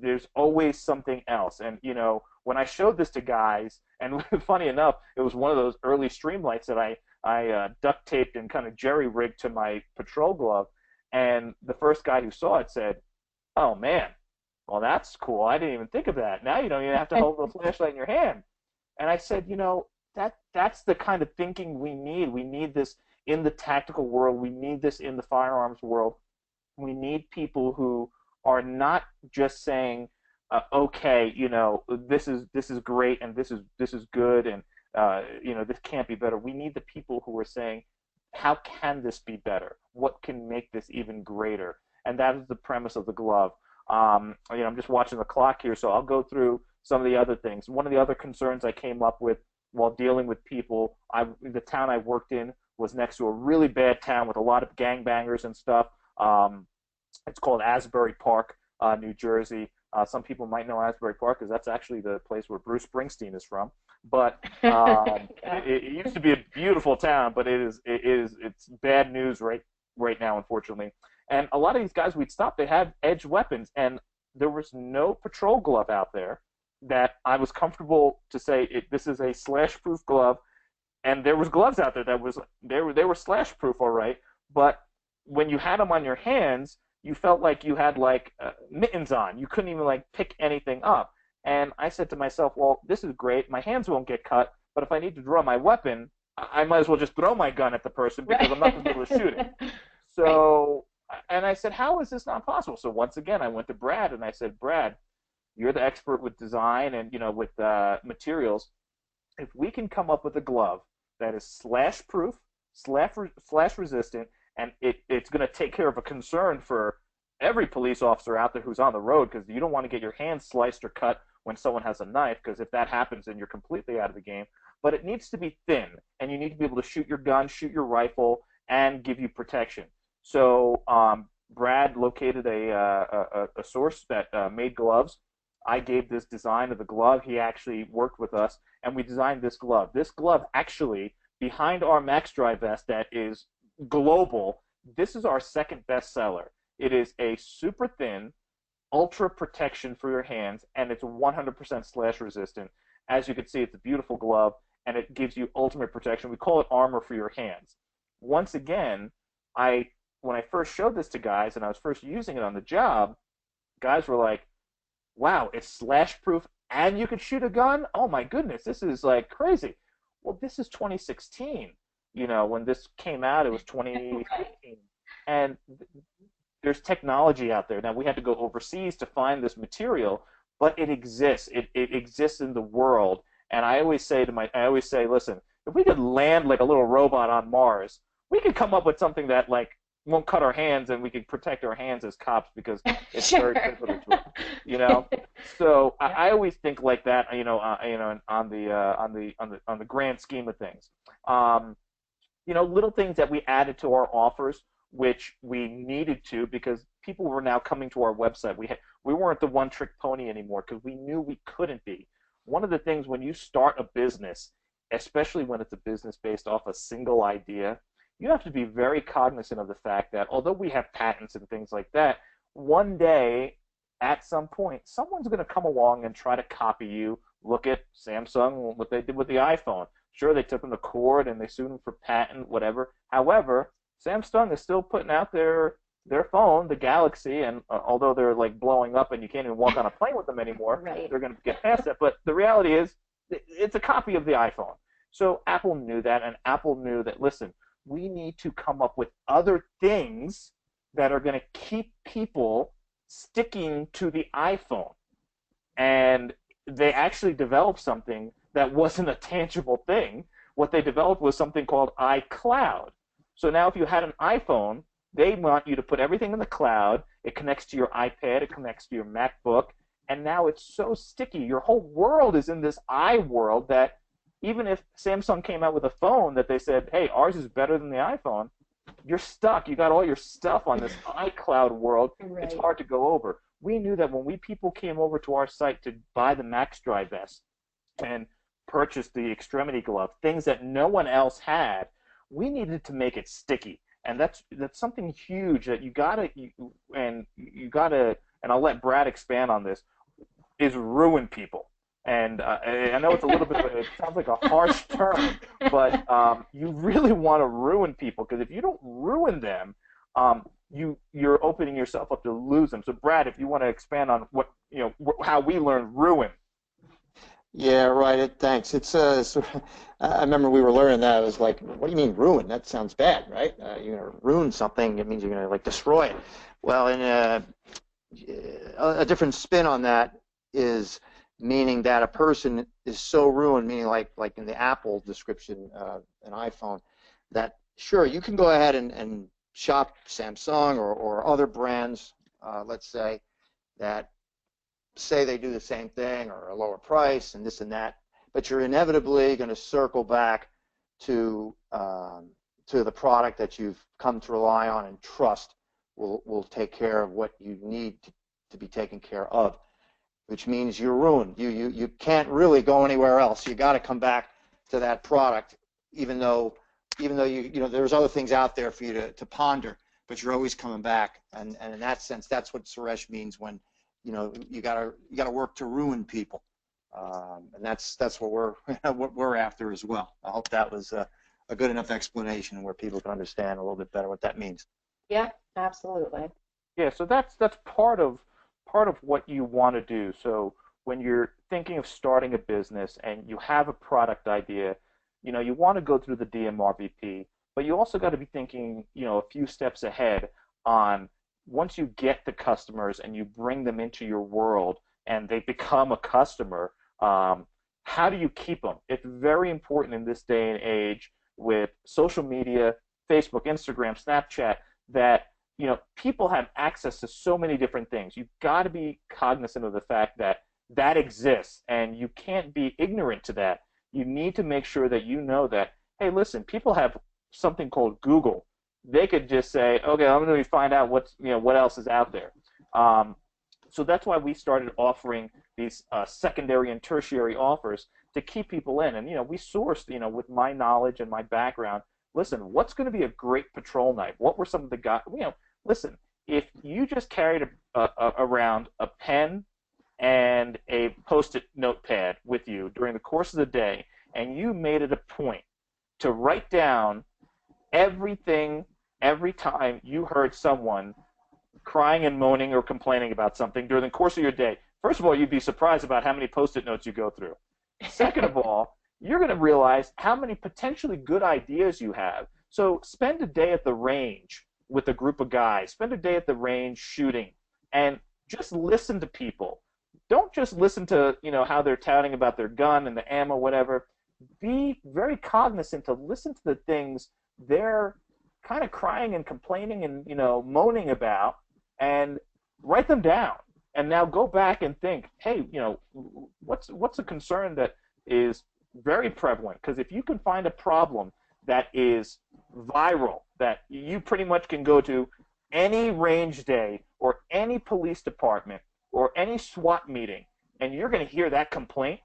There's always something else. And, you know, when I showed this to guys, and funny enough, it was one of those early streamlights that I duct taped and kind of jerry-rigged to my patrol glove, and the first guy who saw it said, oh, man, well, that's cool. I didn't even think of that. Now you don't even have to hold the flashlight in your hand. And I said, you know, that's the kind of thinking we need. We need this in the tactical world. We need this in the firearms world. We need people who are not just saying, okay, you know, this is great and this is good and you know, this can't be better. We need the people who are saying, how can this be better? What can make this even greater? And that is the premise of the glove. You know, I'm just watching the clock here, so I'll go through some of the other things. One of the other concerns I came up with while dealing with people, the town I worked in was next to a really bad town with a lot of gangbangers and stuff. It's called Asbury Park, New Jersey. Some people might know Asbury Park because that's actually the place where Bruce Springsteen is from. But it used to be a beautiful town, but it's bad news right now, unfortunately. And a lot of these guys we'd stop, they had edged weapons, and there was no patrol glove out there that I was comfortable to say this is a slash-proof glove. And there was gloves out there that they were slash-proof, all right, but when you had them on your hands, you felt like you had like mittens on. You couldn't even like pick anything up. And I said to myself, well, this is great. My hands won't get cut, but if I need to draw my weapon, I might as well just throw my gun at the person because I'm not going to be able to shoot it. So, and I said, how is this not possible? So once again, I went to Brad and I said, Brad, you're the expert with design and, you know, with materials. If we can come up with a glove that is slash-proof, slash-resistant, and it's going to take care of a concern for every police officer out there who's on the road, because you don't want to get your hands sliced or cut when someone has a knife, because if that happens, then you're completely out of the game. But it needs to be thin, and you need to be able to shoot your gun, shoot your rifle, and give you protection. So Brad located a source that made gloves. I gave this design of the glove. He actually worked with us, and we designed this glove. This glove actually, behind our maxx-dri vest that is global, this is our second bestseller. It is a super thin, ultra protection for your hands, and it's 100% slash resistant. As you can see, it's a beautiful glove, and it gives you ultimate protection. We call it armor for your hands. once again, when I first showed this to guys and I was first using it on the job, guys were like, wow, it's slash proof and you could shoot a gun? Oh my goodness, this is like crazy. Well, this is 2016. When this came out, it was 2015. And there's technology out there. Now, we had to go overseas to find this material, but it exists. It exists in the world. And I always say, listen, if we could land like a little robot on Mars, we could come up with something that like won't cut our hands, and we could protect our hands as cops because it's Sure. very pivotal to it. So Yeah. I always think like that. On the grand scheme of things. Little things that we added to our offers, which we needed to because people were now coming to our website. We weren't the one-trick pony anymore because we knew we couldn't be. One of the things when you start a business, especially when it's a business based off a single idea, you have to be very cognizant of the fact that although we have patents and things like that, one day, at some point, someone's going to come along and try to copy you. Look at Samsung, what they did with the iPhone. Sure, they took them to court and they sued them for patent, whatever. However, Samsung is still putting out their phone, the Galaxy, and although they're like blowing up and you can't even walk on a plane with them anymore, Right. they're going to get past that. But the reality is, it's a copy of the iPhone. So Apple knew that, and Apple knew that, listen, we need to come up with other things that are going to keep people sticking to the iPhone. And they actually developed something that wasn't a tangible thing. What they developed was something called iCloud. So now if you had an iPhone, they want you to put everything in the cloud. It connects to your iPad. It connects to your MacBook. And now it's so sticky. Your whole world is in this iWorld that even if Samsung came out with a phone that they said, hey, ours is better than the iPhone, you're stuck. You got all your stuff on this iCloud world. Right. It's hard to go over. We knew that when people came over to our site to buy the maxx-dri vest and purchase the extremity glove, things that no one else had, we needed to make it sticky. And that's something huge that you gotta, and I'll let Brad expand on this, is ruin people. And I know it's a little bit it sounds like a harsh term, but you really want to ruin people, because if you don't ruin them, you're opening yourself up to lose them. So Brad, if you want to expand on how we learned ruin. Yeah, right. Thanks. I remember we were learning that. It was like, what do you mean ruin? That sounds bad, right? You're going to ruin something. It means you're going to like destroy it. Well, in a different spin on that is meaning that a person is so ruined, meaning like in the Apple description, an iPhone, that sure, you can go ahead and shop Samsung or other brands, let's say, that say they do the same thing or a lower price and this and that, but you're inevitably going to circle back to the product that you've come to rely on and trust will take care of what you need to be taken care of, which means you're ruined. You can't really go anywhere else. You got to come back to that product, even though there's other things out there for you to ponder, but you're always coming back. And in that sense, that's what Suresh means when you gotta work to ruin people, and that's what we're after as well. I hope that was a good enough explanation where people can understand a little bit better what that means. Yeah, absolutely. Yeah, so that's part of what you want to do. So when you're thinking of starting a business and you have a product idea, you want to go through the DMRVP, but you also got to be thinking, a few steps ahead on once you get the customers and you bring them into your world and they become a customer, how do you keep them? It's very important in this day and age with social media, Facebook, Instagram, Snapchat, that people have access to so many different things. You've got to be cognizant of the fact that exists, and you can't be ignorant to that. You need to make sure that you know that, hey, listen, people have something called Google. They could just say, okay, I'm going to find out what else is out there. So that's why we started offering these secondary and tertiary offers to keep people in. And we sourced, with my knowledge and my background, listen, what's going to be a great patrol knife? What were some of the guys? Listen, if you just carried around a pen and a Post-it notepad with you during the course of the day, and you made it a point to write down every time you heard someone crying and moaning or complaining about something during the course of your day, first of all, you'd be surprised about how many Post-it notes you go through. Second of all, you're going to realize how many potentially good ideas you have. So spend a day at the range with a group of guys. Spend a day at the range shooting, and just listen to people. Don't just listen to, how they're touting about their gun and the ammo, whatever. Be very cognizant to listen to the things they're kind of crying and complaining and, moaning about, and write them down. And now go back and think, hey, what's a concern that is very prevalent? Because if you can find a problem that is viral, that you pretty much can go to any range day or any police department or any SWAT meeting, and you're going to hear that complaint,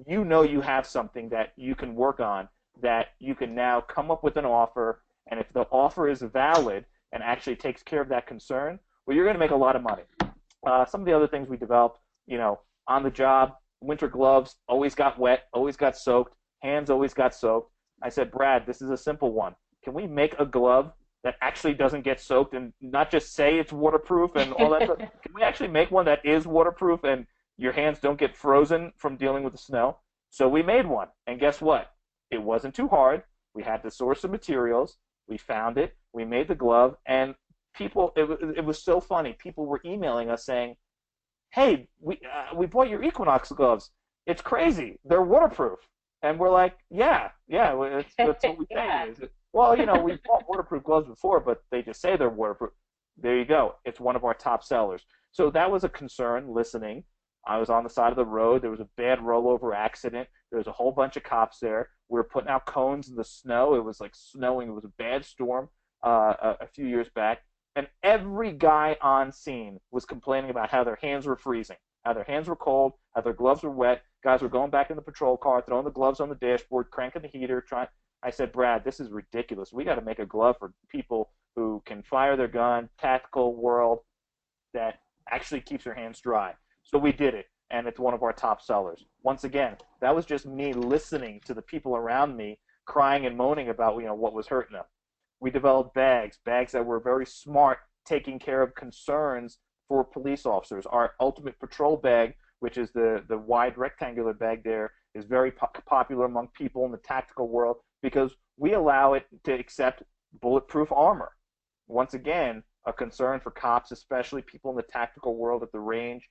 you have something that you can work on, that you can now come up with an offer, and if the offer is valid and actually takes care of that concern, well, you're going to make a lot of money. Some of the other things we developed, on the job, winter gloves always got wet, always got soaked, hands always got soaked. I said, Brad, this is a simple one. Can we make a glove that actually doesn't get soaked and not just say it's waterproof and all that stuff? Can we actually make one that is waterproof and your hands don't get frozen from dealing with the snow? So we made one, and guess what? It wasn't too hard. We had to source the materials. We found it. We made the glove, and people, it was so funny. People were emailing us saying, hey, we bought your Equinox gloves. It's crazy. They're waterproof. And we're like, yeah, that's what we say. Well, we bought waterproof gloves before, but they just say they're waterproof. There you go. It's one of our top sellers. So that was a concern, listening. I was on the side of the road. There was a bad rollover accident. There was a whole bunch of cops there. We were putting out cones in the snow. It was like snowing. It was a bad storm a few years back. And every guy on scene was complaining about how their hands were freezing, how their hands were cold, how their gloves were wet. Guys were going back in the patrol car, throwing the gloves on the dashboard, cranking the heater. I said, Brad, this is ridiculous. We got to make a glove for people who can fire their gun, tactical world, that actually keeps their hands dry. So we did it, and it's one of our top sellers. Once again, that was just me listening to the people around me crying and moaning about what was hurting them. We developed bags that were very smart, taking care of concerns for police officers. Our Ultimate Patrol bag, which is the wide rectangular bag there, is very popular among people in the tactical world because we allow it to accept bulletproof armor. Once again, a concern for cops, especially people in the tactical world at the range.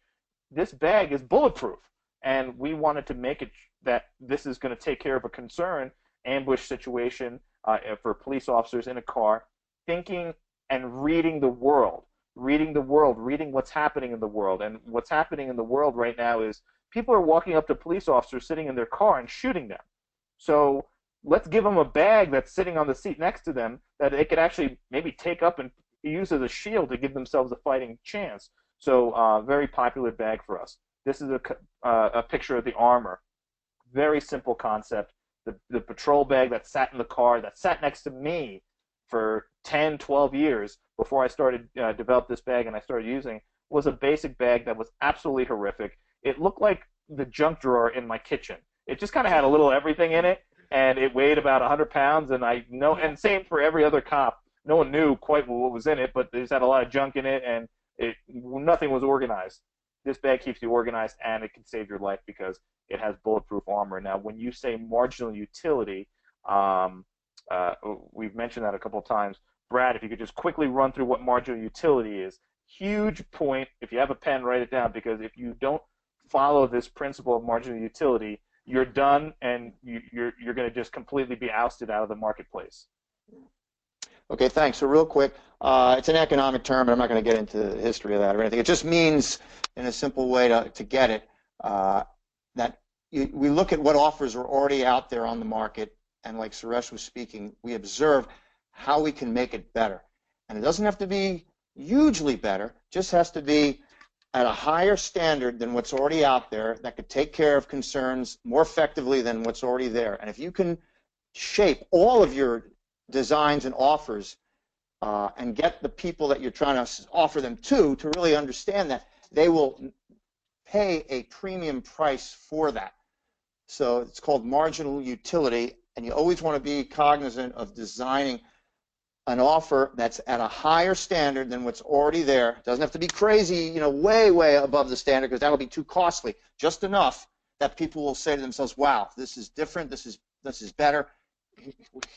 This bag is bulletproof, and we wanted to make it that this is going to take care of a concern, ambush situation for police officers in a car, thinking and reading the world, reading what's happening in the world. And what's happening in the world right now is people are walking up to police officers sitting in their car and shooting them. So let's give them a bag that's sitting on the seat next to them that they could actually maybe take up and use as a shield to give themselves a fighting chance. So very popular bag for us. This is a picture of the armor. Very simple concept. The patrol bag that sat in the car, that sat next to me for 10, 12 years before I started develop this bag and I started using, was a basic bag that was absolutely horrific. It looked like the junk drawer in my kitchen. It just kind of had a little everything in it, and it weighed about 100 pounds. And same for every other cop. No one knew quite what was in it, but they just had a lot of junk in it, and nothing was organized. This bag keeps you organized, and it can save your life because it has bulletproof armor. Now, when you say marginal utility, we've mentioned that a couple of times. Brad, if you could just quickly run through what marginal utility is. Huge point. If you have a pen, write it down, because if you don't follow this principle of marginal utility, you're done, and you're going to just completely be ousted out of the marketplace. Okay, thanks. So real quick, it's an economic term, and I'm not going to get into the history of that or anything. It just means, in a simple way to get it, that we look at what offers are already out there on the market, and like Suresh was speaking, we observe how we can make it better. And it doesn't have to be hugely better, just has to be at a higher standard than what's already out there that could take care of concerns more effectively than what's already there. And if you can shape all of your designs and offers and get the people that you're trying to offer them to really understand that, they will pay a premium price for that. So it's called marginal utility, and you always want to be cognizant of designing an offer that's at a higher standard than what's already there. It doesn't have to be crazy, you know, way, way above the standard, because that'll be too costly. Just enough that people will say to themselves, wow, this is different, this is better.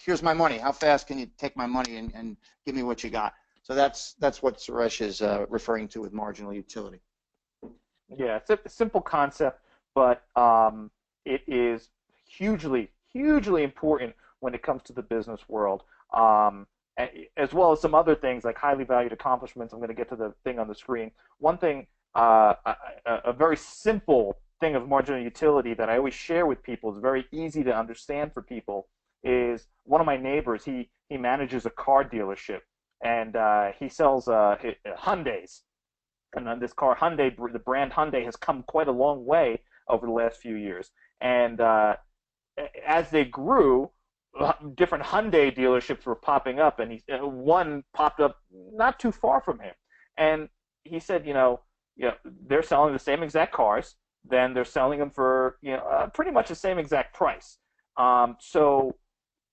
Here's my money. How fast can you take my money and give me what you got? So that's what Suresh is referring to with marginal utility. Yeah, it's a simple concept, but it is hugely, hugely important when it comes to the business world. As well as some other things like highly valued accomplishments. I'm going to get to the thing on the screen. One thing, a very simple thing of marginal utility that I always share with people, is very easy to understand for people, is one of my neighbors, he manages a car dealership, and he sells Hyundais. And on this car, Hyundai, the brand Hyundai, has come quite a long way over the last few years. And as they grew, different Hyundai dealerships were popping up, and one popped up not too far from him. And he said, they're selling the same exact cars, then they're selling them for pretty much the same exact price. So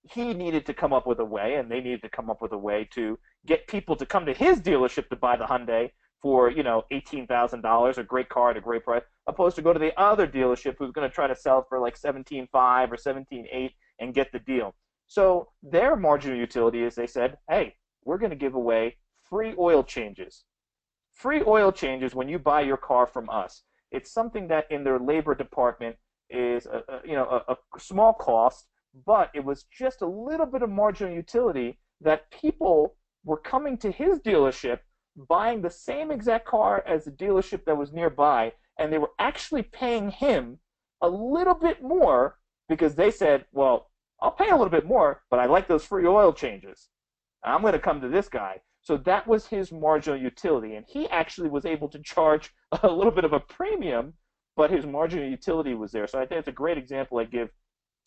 he needed to come up with a way, and they needed to come up with a way to get people to come to his dealership to buy the Hyundai for $18,000, a great car at a great price, opposed to go to the other dealership who's going to try to sell it for like $17,500 or $17,800 and get the deal. So their marginal utility is, they said, hey, we're going to give away free oil changes. Free oil changes when you buy your car from us. It's something that in their labor department is a small cost, but it was just a little bit of marginal utility that people were coming to his dealership, buying the same exact car as the dealership that was nearby, and they were actually paying him a little bit more because they said, well, I'll pay a little bit more, but I like those free oil changes. I'm going to come to this guy. So that was his marginal utility, and he actually was able to charge a little bit of a premium, but his marginal utility was there. So I think it's a great example I give,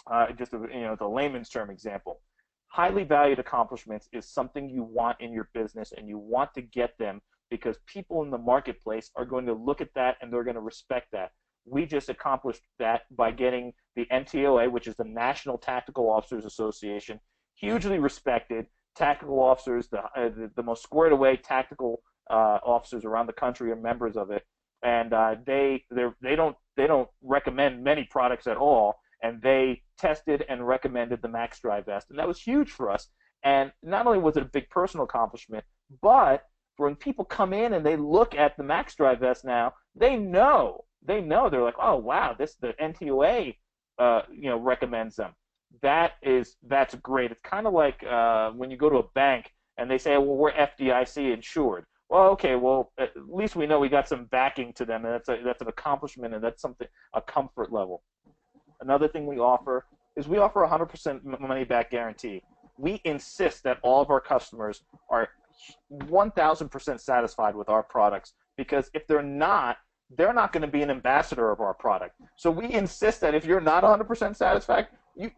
the layman's term example. Highly valued accomplishments is something you want in your business, and you want to get them because people in the marketplace are going to look at that and they're going to respect that. We just accomplished that by getting the NTOA, which is the National Tactical Officers Association, hugely respected. Tactical officers, the most squared away tactical officers around the country are members of it, and they don't recommend many products at all. And they tested and recommended the maxx-dri vest, and that was huge for us. And not only was it a big personal accomplishment, but when people come in and they look at the maxx-dri vest now, they know they're like, oh wow, the NTOA recommends them. That's great. It's kind of like when you go to a bank and they say, well, we're FDIC insured. Well, okay, well, at least we know we got some backing to them, and that's an accomplishment, and that's a comfort level. Another thing we offer is we offer 100% money-back guarantee. We insist that all of our customers are 1,000% satisfied with our products, because if they're not going to be an ambassador of our product. So we insist that if you're not 100% satisfied, you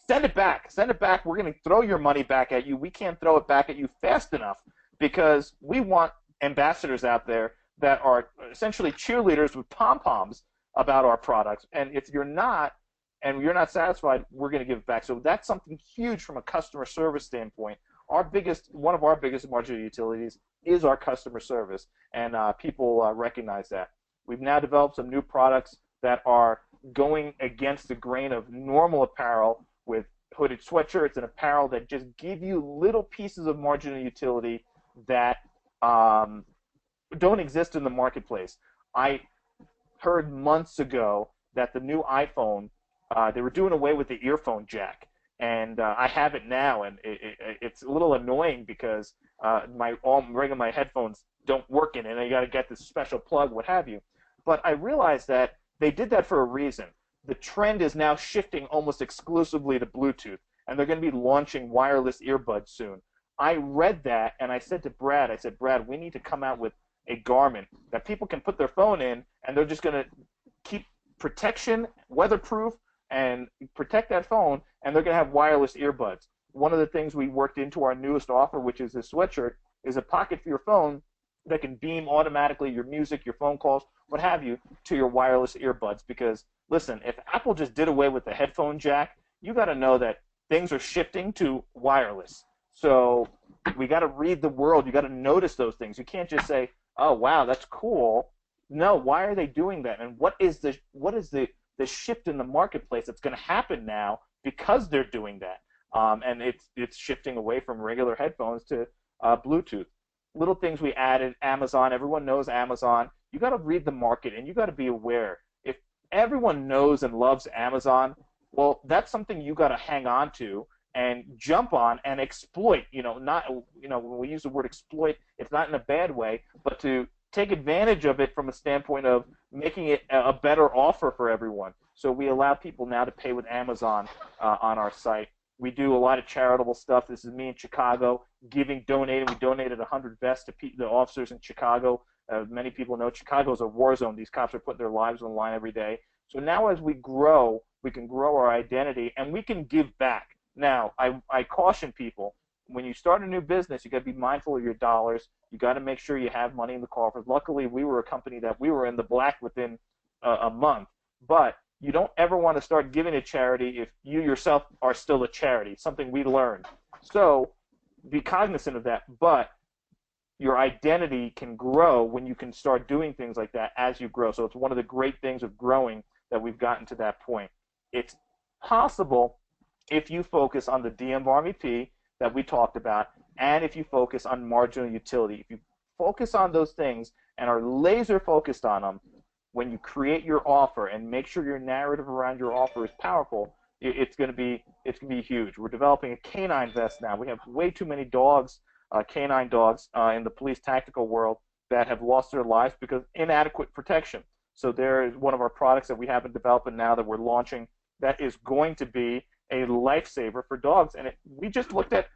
send it back. Send it back. We're going to throw your money back at you. We can't throw it back at you fast enough, because we want ambassadors out there that are essentially cheerleaders with pom-poms about our products. And if you're not, and you're not satisfied, we're going to give it back. So that's something huge from a customer service standpoint. One of our biggest marginal utilities is our customer service, and people recognize that. We've now developed some new products that are going against the grain of normal apparel, with hooded sweatshirts and apparel that just give you little pieces of marginal utility that don't exist in the marketplace. I heard months ago that the new iPhone, they were doing away with the earphone jack, and I have it now, and it's a little annoying because my headphones don't work in it, and you got to get this special plug, what have you. But I realized that they did that for a reason. The trend is now shifting almost exclusively to Bluetooth, and they're going to be launching wireless earbuds soon. I read that, and I said to Brad, Brad, we need to come out with a garment that people can put their phone in, and they're just going to keep protection, weatherproof, and protect that phone, and they're going to have wireless earbuds. One of the things we worked into our newest offer, which is this sweatshirt, is a pocket for your phone that can beam automatically your music, your phone calls, what have you, to your wireless earbuds. Because, listen, if Apple just did away with the headphone jack, you got to know that things are shifting to wireless. So we got to read the world. You got to notice those things. You can't just say, "Oh, wow, that's cool." No, why are they doing that? And what is the shift in the marketplace that's going to happen now because they're doing that? And it's shifting away from regular headphones to Bluetooth. Little things we added. Amazon. Everyone knows Amazon. You got to read the market, and you got to be aware. If everyone knows and loves Amazon, well, that's something you got to hang on to and jump on and exploit. Not when we use the word exploit, it's not in a bad way, but to take advantage of it from a standpoint of making it a better offer for everyone. So we allow people now to pay with Amazon on our site. We do a lot of charitable stuff. This is me in Chicago, donating. We donated 100 vests to the officers in Chicago. Many people know Chicago is a war zone. These cops are putting their lives on the line every day. So now as we grow, we can grow our identity, and we can give back. Now, I caution people, when you start a new business, you got to be mindful of your dollars. You got to make sure you have money in the coffers. Luckily, we were a company that we were in the black within a month. But you don't ever want to start giving to charity if you yourself are still a charity, something we learned. So be cognizant of that. But your identity can grow when you can start doing things like that as you grow. So it's one of the great things of growing that we've gotten to that point. It's possible if you focus on the DMRVP that we talked about, and if you focus on marginal utility. If you focus on those things and are laser focused on them, when you create your offer and make sure your narrative around your offer is powerful, it's going to be huge. We're developing a canine vest now. We have way too many dogs, canine dogs, in the police tactical world that have lost their lives because inadequate protection. So there is one of our products that we have been developing now that we're launching that is going to be a lifesaver for dogs. And we just looked at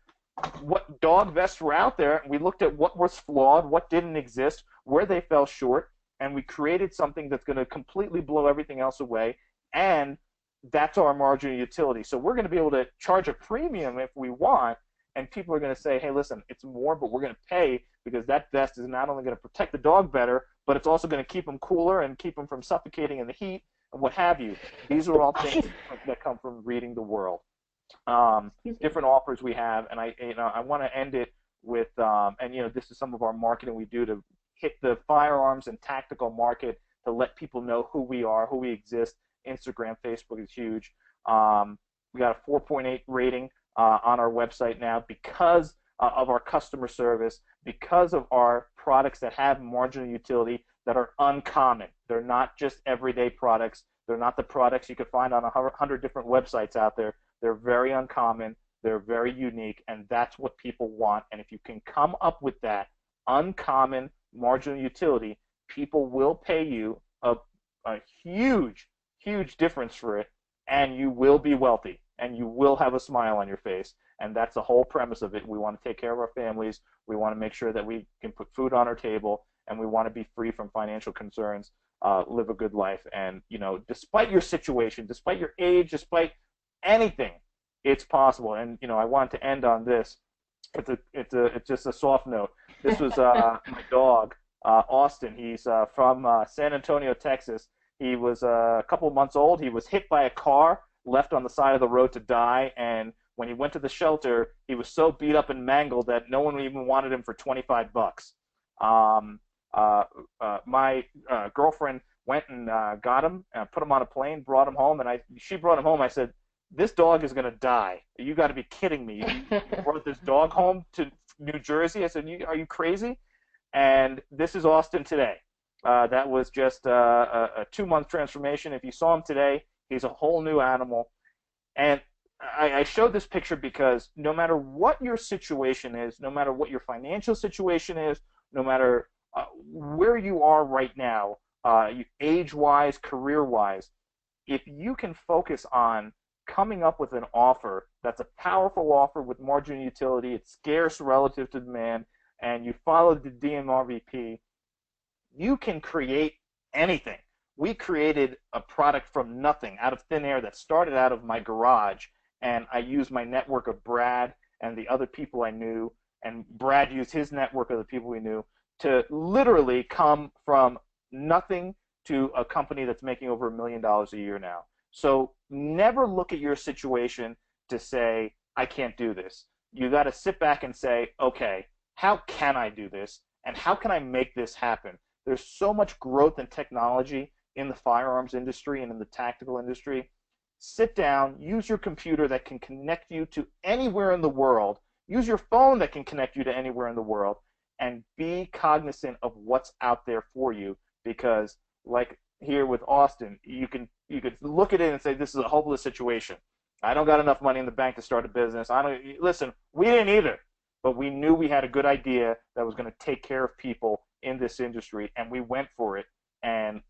what dog vests were out there, and we looked at what was flawed, what didn't exist, where they fell short, and we created something that's going to completely blow everything else away, and that's our marginal utility. So we're going to be able to charge a premium if we want, and people are going to say, hey, listen, it's more, but we're going to pay because that vest is not only going to protect the dog better, but it's also going to keep them cooler and keep them from suffocating in the heat and what have you. These are all things that come from reading the world. Different offers we have, and I want to end it with, this is some of our marketing we do to hit the firearms and tactical market to let people know who we are, who we exist. Instagram, Facebook is huge. We got a 4.8 rating on our website now because of our customer service, because of our products that have marginal utility that are uncommon. They're not just everyday products. They're not the products you could find on 100 different websites out there. They're very uncommon. They're very unique, and that's what people want. And if you can come up with that uncommon marginal utility, people will pay you a huge, huge difference for it, and you will be wealthy, and you will have a smile on your face. And that's the whole premise of it. We want to take care of our families. We want to make sure that we can put food on our table, and we want to be free from financial concerns, live a good life. And, despite your situation, despite your age, despite anything, it's possible. And, I want to end on this. It's just a soft note. This was my dog, Austin. He's from San Antonio, Texas. He was a couple of months old. He was hit by a car, left on the side of the road to die, and when he went to the shelter, he was so beat up and mangled that no one even wanted him for $25. My girlfriend went and got him, put him on a plane, brought him home, and she brought him home. I said, this dog is going to die. You got to be kidding me. You brought this dog home to New Jersey? I said, are you crazy? And this is Austin today. That was just a 2-month transformation. If you saw him today, he's a whole new animal. And I showed this picture because no matter what your situation is, no matter what your financial situation is, no matter where you are right now, age-wise, career-wise, if you can focus on coming up with an offer that's a powerful offer with marginal utility, it's scarce relative to demand, and you follow the DMRVP, you can create anything. We created a product from nothing, out of thin air, that started out of my garage, and I used my network of Brad and the other people I knew, and Brad used his network of the people we knew to literally come from nothing to a company that's making over $1 million a year now. So never look at your situation to say, I can't do this. You got to sit back and say, okay, how can I do this? And how can I make this happen? There's so much growth in technology in the firearms industry and in the tactical industry. Sit down, use your computer that can connect you to anywhere in the world, use your phone that can connect you to anywhere in the world, and be cognizant of what's out there for you, because like here with Austin, you could look at it and say, this is a hopeless situation. I don't got enough money in the bank to start a business. Listen, we didn't either, but we knew we had a good idea that was going to take care of people in this industry, and we went for it, and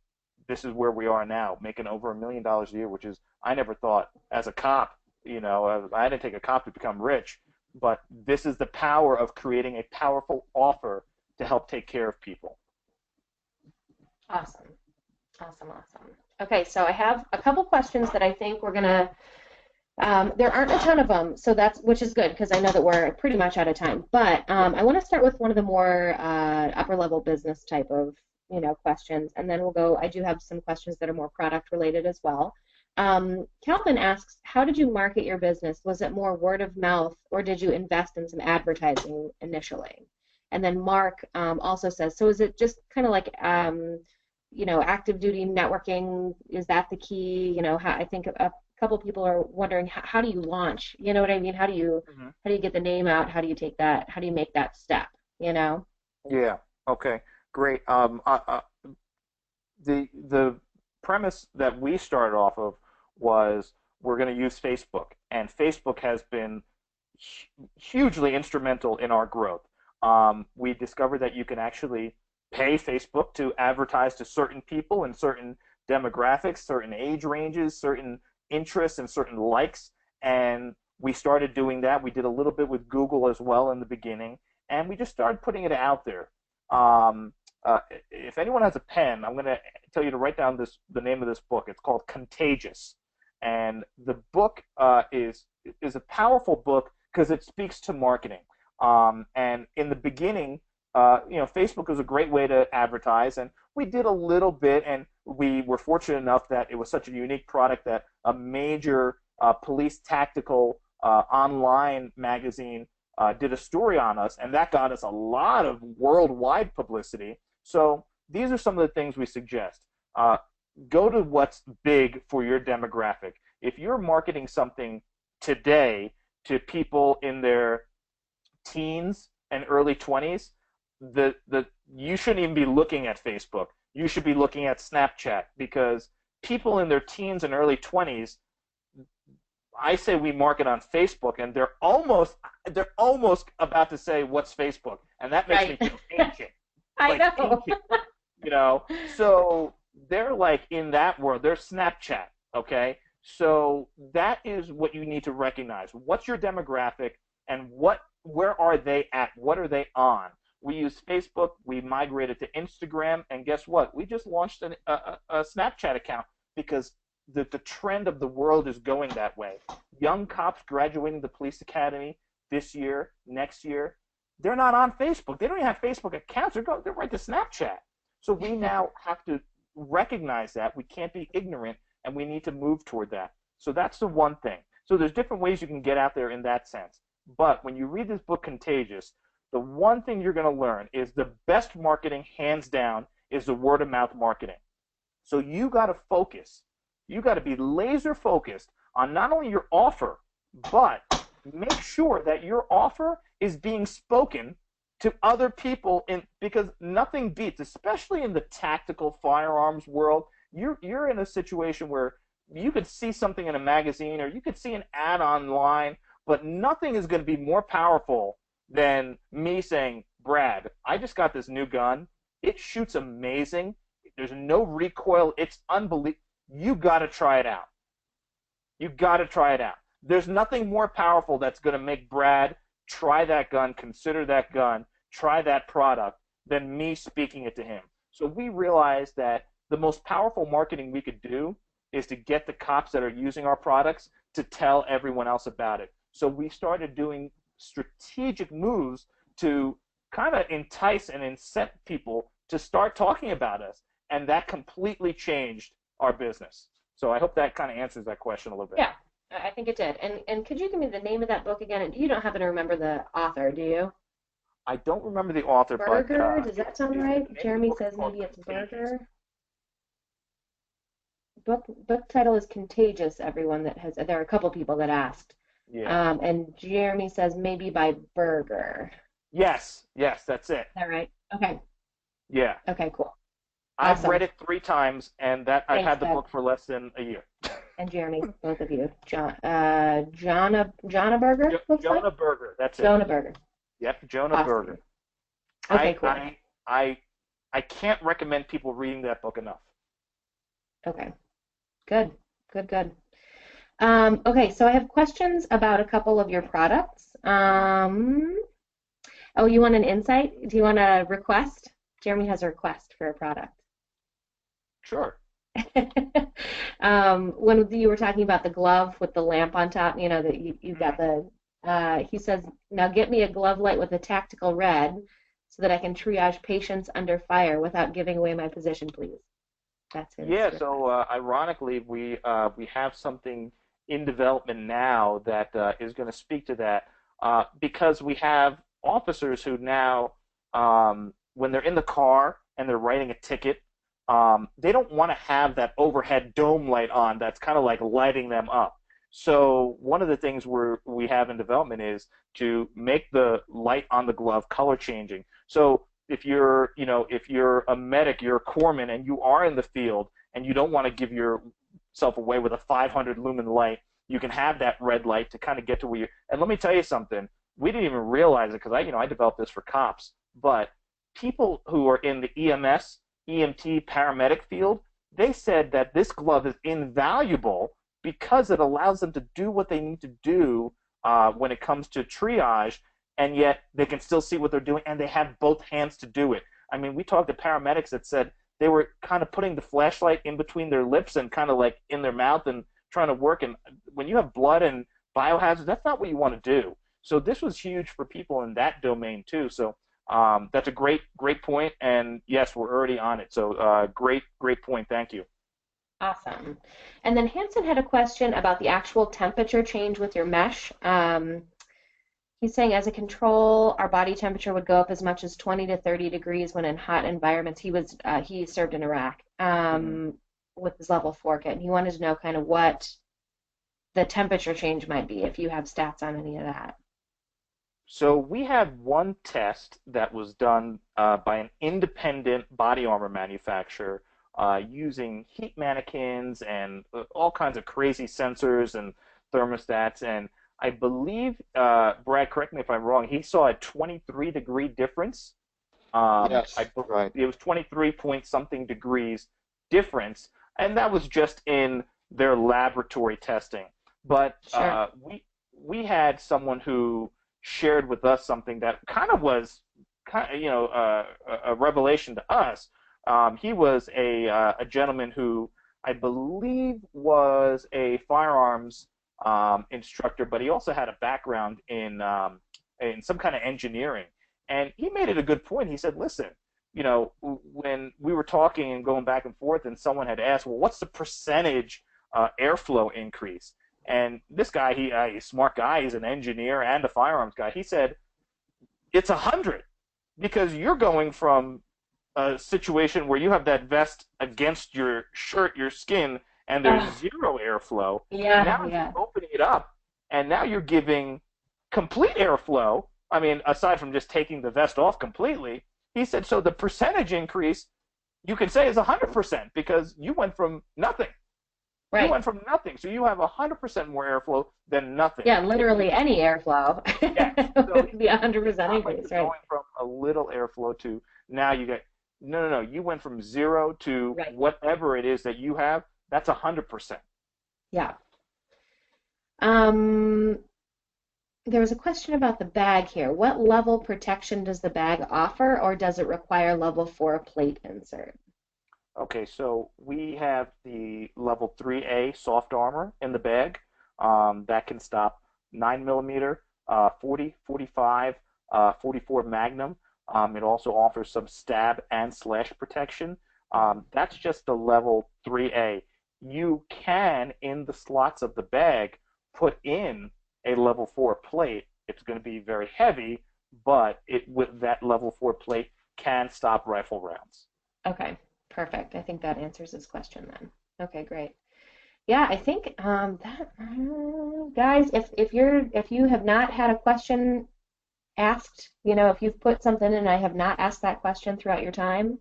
this is where we are now, making over $1 million a year, which is, I never thought as a cop, I didn't take a cop to become rich, but this is the power of creating a powerful offer to help take care of people. Awesome. Okay, so I have a couple questions that I think we're going to, there aren't a ton of them, so which is good, because I know that we're pretty much out of time, but I want to start with one of the more upper level business type of questions, and then we'll go, I do have some questions that are more product related as well. Calvin asks, how did you market your business? Was it more word of mouth, or did you invest in some advertising initially? And then Mark also says, so is it just kind of like, active duty networking? Is that the key? I think a couple people are wondering, how do you launch? You know what I mean? How do you get the name out? How do you take that? How do you make that step? Yeah. Okay. Great. The premise that we started off of was we're going to use Facebook, and Facebook has been hugely instrumental in our growth. We discovered that you can actually pay Facebook to advertise to certain people in certain demographics, certain age ranges, certain interests, and certain likes, and we started doing that. We did a little bit with Google as well in the beginning, and we just started putting it out there. If anyone has a pen, I'm going to tell you to write down the name of this book. It's called Contagious, and the book is a powerful book because it speaks to marketing. And in the beginning, Facebook was a great way to advertise, and we did a little bit, and we were fortunate enough that it was such a unique product that a major police tactical online magazine did a story on us, and that got us a lot of worldwide publicity. So these are some of the things we suggest. Go to what's big for your demographic. If you're marketing something today to people in their teens and early 20s, you shouldn't even be looking at Facebook. You should be looking at Snapchat, because people in their teens and early 20s, I say we market on Facebook, and they're almost about to say, "What's Facebook?" And that makes me feel ancient. I know. Ancient, So they're like in that world. They're Snapchat, okay? So that is what you need to recognize. What's your demographic, and where are they at? What are they on? We use Facebook. We migrated to Instagram, and guess what? We just launched a Snapchat account because the trend of the world is going that way. Young cops graduating the police academy this year, next year, they're not on Facebook. They don't even have Facebook accounts. They're right to Snapchat. So we now have to recognize that. We can't be ignorant, and we need to move toward that. So that's the one thing. So there's different ways you can get out there in that sense. But when you read this book, Contagious, the one thing you're going to learn is the best marketing, hands down, is the word-of-mouth marketing. So you got to focus. You got to be laser focused on not only your offer, but make sure that your offer is being spoken to other people, because nothing beats, especially in the tactical firearms world, you're in a situation where you could see something in a magazine or you could see an ad online, but nothing is going to be more powerful than me saying, "Brad, I just got this new gun. It shoots amazing. There's no recoil. It's unbelievable. You got to try it out. You got to try it out." There's nothing more powerful that's going to make Brad try that gun, consider that gun, try that product, than me speaking it to him. So we realized that the most powerful marketing we could do is to get the cops that are using our products to tell everyone else about it. So we started doing strategic moves to kind of entice and incent people to start talking about us, and that completely changed our business. So I hope that kind of answers that question a little bit. Yeah, I think it did. And could you give me the name of that book again? And you don't happen to remember the author, do you? I don't remember the author, but Burger? Does that sound the right? name of the Jeremy book is says called maybe it's Contagious. Burger. Book title is Contagious, everyone that has there are a couple people that asked. Yeah. And Jeremy says maybe by Burger. Yes, yes, that's it. Is that right? Okay. Yeah. Okay, cool. I've Awesome. read it 3 times, and that I've Thanks, had the Doug. book for less than a year. And Jeremy, both of you. Jonna Burger, looks like? Jonah Berger, that's it. Jonah Burger. Yep, Jonah Awesome. Berger. Okay, cool. I can't recommend people reading that book enough. Okay. Good. Good, good. Okay, so I have questions about a couple of your products. Oh, you want an insight? Do you want a request? Jeremy has a request for a product. Sure. When you were talking about the glove with the lamp on top, you know, that you got the, he says, now get me a glove light with a tactical red so that I can triage patients under fire without giving away my position, please. That's his Yeah, request. so ironically, we have something in development now that is going to speak to that because we have officers who now, when they're in the car and they're writing a ticket, they don't want to have that overhead dome light on that's kind of like lighting them up. So one of the things we have in development is to make the light on the glove color changing. So if you're a medic, you're a corpsman, and you are in the field, and you don't want to give yourself away with a 500 lumen light, you can have that red light to kind of get to where you. And let me tell you something. We didn't even realize it because I developed this for cops, but people who are in the EMS, EMT, paramedic field, they said that this glove is invaluable because it allows them to do what they need to do when it comes to triage, and yet they can still see what they're doing, and they have both hands to do it. I mean, we talked to paramedics that said they were kind of putting the flashlight in between their lips and kind of like in their mouth and trying to work. And when you have blood and biohazards, that's not what you want to do. So this was huge for people in that domain too. So that's a great point. And yes, we're already on it. So great point. Thank you. Awesome. And then Hanson had a question about the actual temperature change with your mesh. He's saying as a control, our body temperature would go up as much as 20 to 30 degrees when in hot environments. He served in Iraq Mhm. with his level 4 kit, and he wanted to know kind of what the temperature change might be if you have stats on any of that. So we had one test that was done by an independent body armor manufacturer using heat mannequins and all kinds of crazy sensors and thermostats. And I believe, Brad, correct me if I'm wrong, he saw a 23-degree difference. Yes, right. It was 23 point something degrees difference, and that was just in their laboratory testing. But Sure. we had someone who shared with us something that kind of was a revelation to us. He was a gentleman who I believe was a firearms instructor, but he also had a background in some kind of engineering. And he made it a good point. He said, listen, when we were talking and going back and forth, and someone had asked, well, what's the percentage airflow increase? And this guy, he's a smart guy. He's an engineer and a firearms guy. He said, it's 100 because you're going from a situation where you have that vest against your shirt, your skin, and there's Oh, zero airflow. yeah, Now you're yeah. opening it up, and now you're giving complete airflow. I mean, aside from just taking the vest off completely, he said, so the percentage increase you can say is 100% because you went from nothing. You Right. went from nothing, so you have 100% more airflow than nothing. Yeah, literally any airflow Yes. So would be it's 100% not like increase, you're right? going from a little airflow to now you get no. You went from zero to Right. whatever it is that you have. That's 100%. Yeah. Um, there was a question about the bag here. What level protection does the bag offer, or does it require level 4 plate insert? Okay, so we have the level 3A soft armor in the bag that can stop 9 millimeter, 40, 45, 44 Magnum. It also offers some stab and slash protection. That's just the level 3A. You can, in the slots of the bag, put in a level 4 plate, it's going to be very heavy, but with that level 4 plate can stop rifle rounds. Okay, perfect. I think that answers this question then. Okay, great. Yeah, I think guys, if you have not had a question asked, if you've put something in and I have not asked that question throughout your time,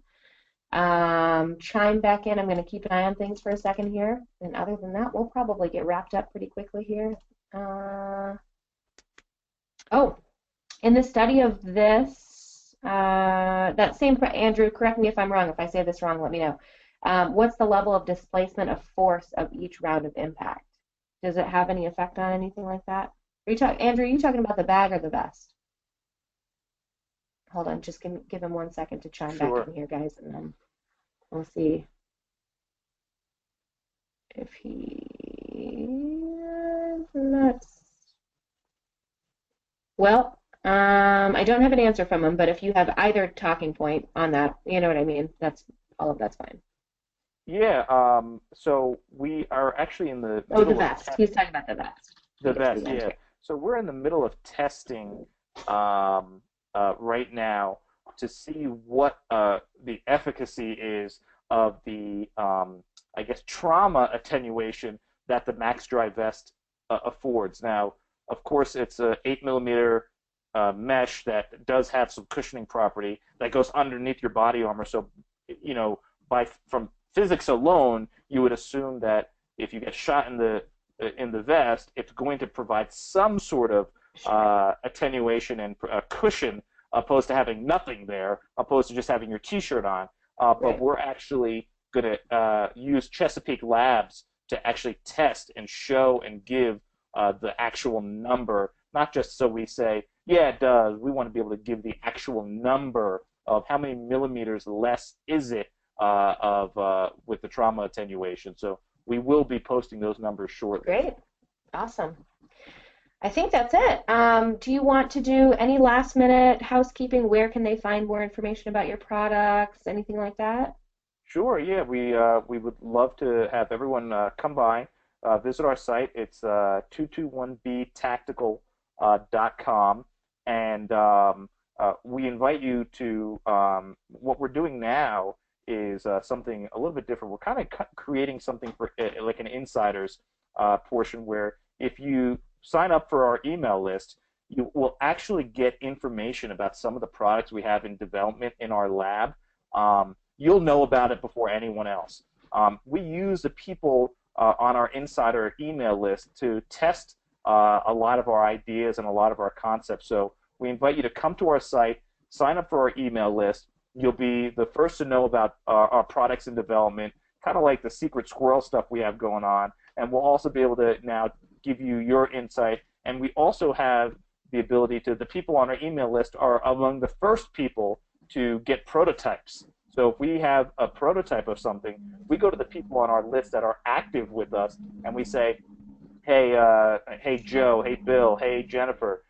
chime back in. I'm going to keep an eye on things for a second here. And other than that, we'll probably get wrapped up pretty quickly here. Oh, in the study of this, that same, Andrew, correct me if I'm wrong. If I say this wrong, let me know. What's the level of displacement of force of each round of impact? Does it have any effect on anything like that? Andrew, are you talking about the bag or the vest? Hold on, just give him 1 second to chime back in here, guys, and then we'll see if he lets. Well, I don't have an answer from him, but if you have either talking point on that, you know what I mean. That's fine. Yeah. So we are actually in the middle the vest. He's talking about the vest. The vest. Yeah. So we're in the middle of testing right now to see what the efficacy is of the I guess trauma attenuation that the maxx-dri vest affords. Now, of course, it's a 8mm mesh that does have some cushioning property that goes underneath your body armor. So, from physics alone, you would assume that if you get shot in the vest, it's going to provide some sort of attenuation and cushion, opposed to having nothing there, opposed to just having your T-shirt on. But we're actually going to use Chesapeake Labs to actually test and show and give the actual number, not just so we say, yeah, it does. We want to be able to give the actual number of how many millimeters less is it with the trauma attenuation. So we will be posting those numbers shortly. Great. Awesome. I think that's it. Do you want to do any last minute housekeeping? Where can they find more information about your products? Anything like that? Sure. Yeah, we would love to have everyone come by, visit our site. It's 221btactical.com, and we invite you to what we're doing now is something a little bit different. We're kind of creating something for like an insiders portion where if you sign up for our email list, you will actually get information about some of the products we have in development in our lab. You'll know about it before anyone else. We use the people on our insider email list to test a lot of our ideas and a lot of our concepts. So we invite you to come to our site, sign up for our email list. You'll be the first to know about our products in development, kind of like the secret squirrel stuff we have going on. And we'll also be able to now give you your insight. And we also have the ability to, the people on our email list are among the first people to get prototypes. So if we have a prototype of something, we go to the people on our list that are active with us, and we say, hey, hey Joe, hey Bill, hey Jennifer,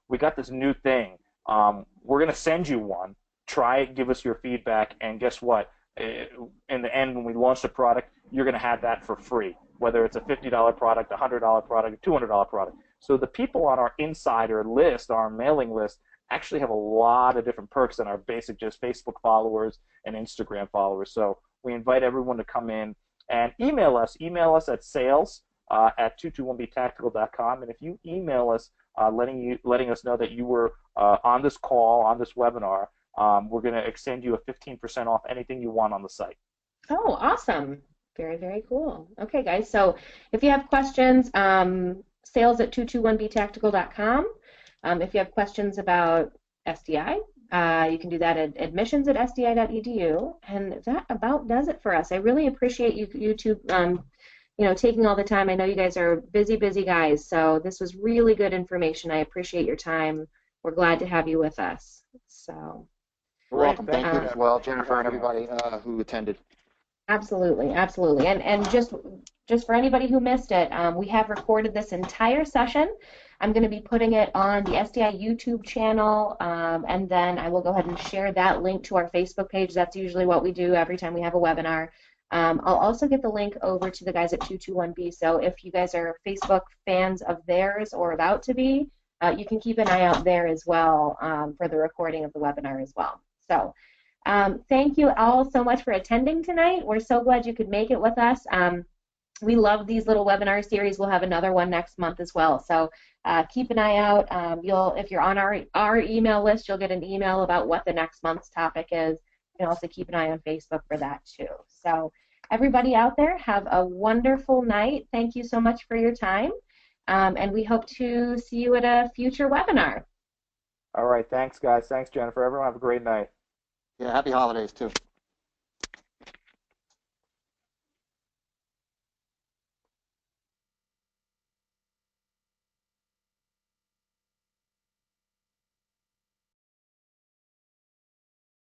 we got this new thing. We're going to send you one. Try it, give us your feedback, and guess what? In the end, when we launch the product, you're going to have that for free, whether it's a $50 product, a $100 product, a $200 product. So the people on our insider list, our mailing list, actually have a lot of different perks than our basic just Facebook followers and Instagram followers. So we invite everyone to come in and email us. Email us at sales@221btactical.com. And if you email us letting us know that you were on this call, on this webinar, we're going to extend you a 15% off anything you want on the site. Oh, awesome. Very, very cool. Okay, guys. So if you have questions, sales@221btactical.com. If you have questions about SDI, you can do that at admissions@sdi.edu. And that about does it for us. I really appreciate you two, taking all the time. I know you guys are busy, busy guys. So this was really good information. I appreciate your time. We're glad to have you with us. So. You're welcome. Thank you as well, Jennifer, and everybody who attended. Absolutely, absolutely. And just for anybody who missed it, we have recorded this entire session. I'm going to be putting it on the SDI YouTube channel, and then I will go ahead and share that link to our Facebook page. That's usually what we do every time we have a webinar. I'll also get the link over to the guys at 221B. So if you guys are Facebook fans of theirs or about to be, you can keep an eye out there as well for the recording of the webinar as well. So thank you all so much for attending tonight. We're so glad you could make it with us. We love these little webinar series. We'll have another one next month as well. So keep an eye out. If you're on our email list, you'll get an email about what the next month's topic is. You can also keep an eye on Facebook for that too. So everybody out there, have a wonderful night. Thank you so much for your time. And we hope to see you at a future webinar. All right. Thanks, guys. Thanks, Jennifer. Everyone have a great night. Yeah, happy holidays too.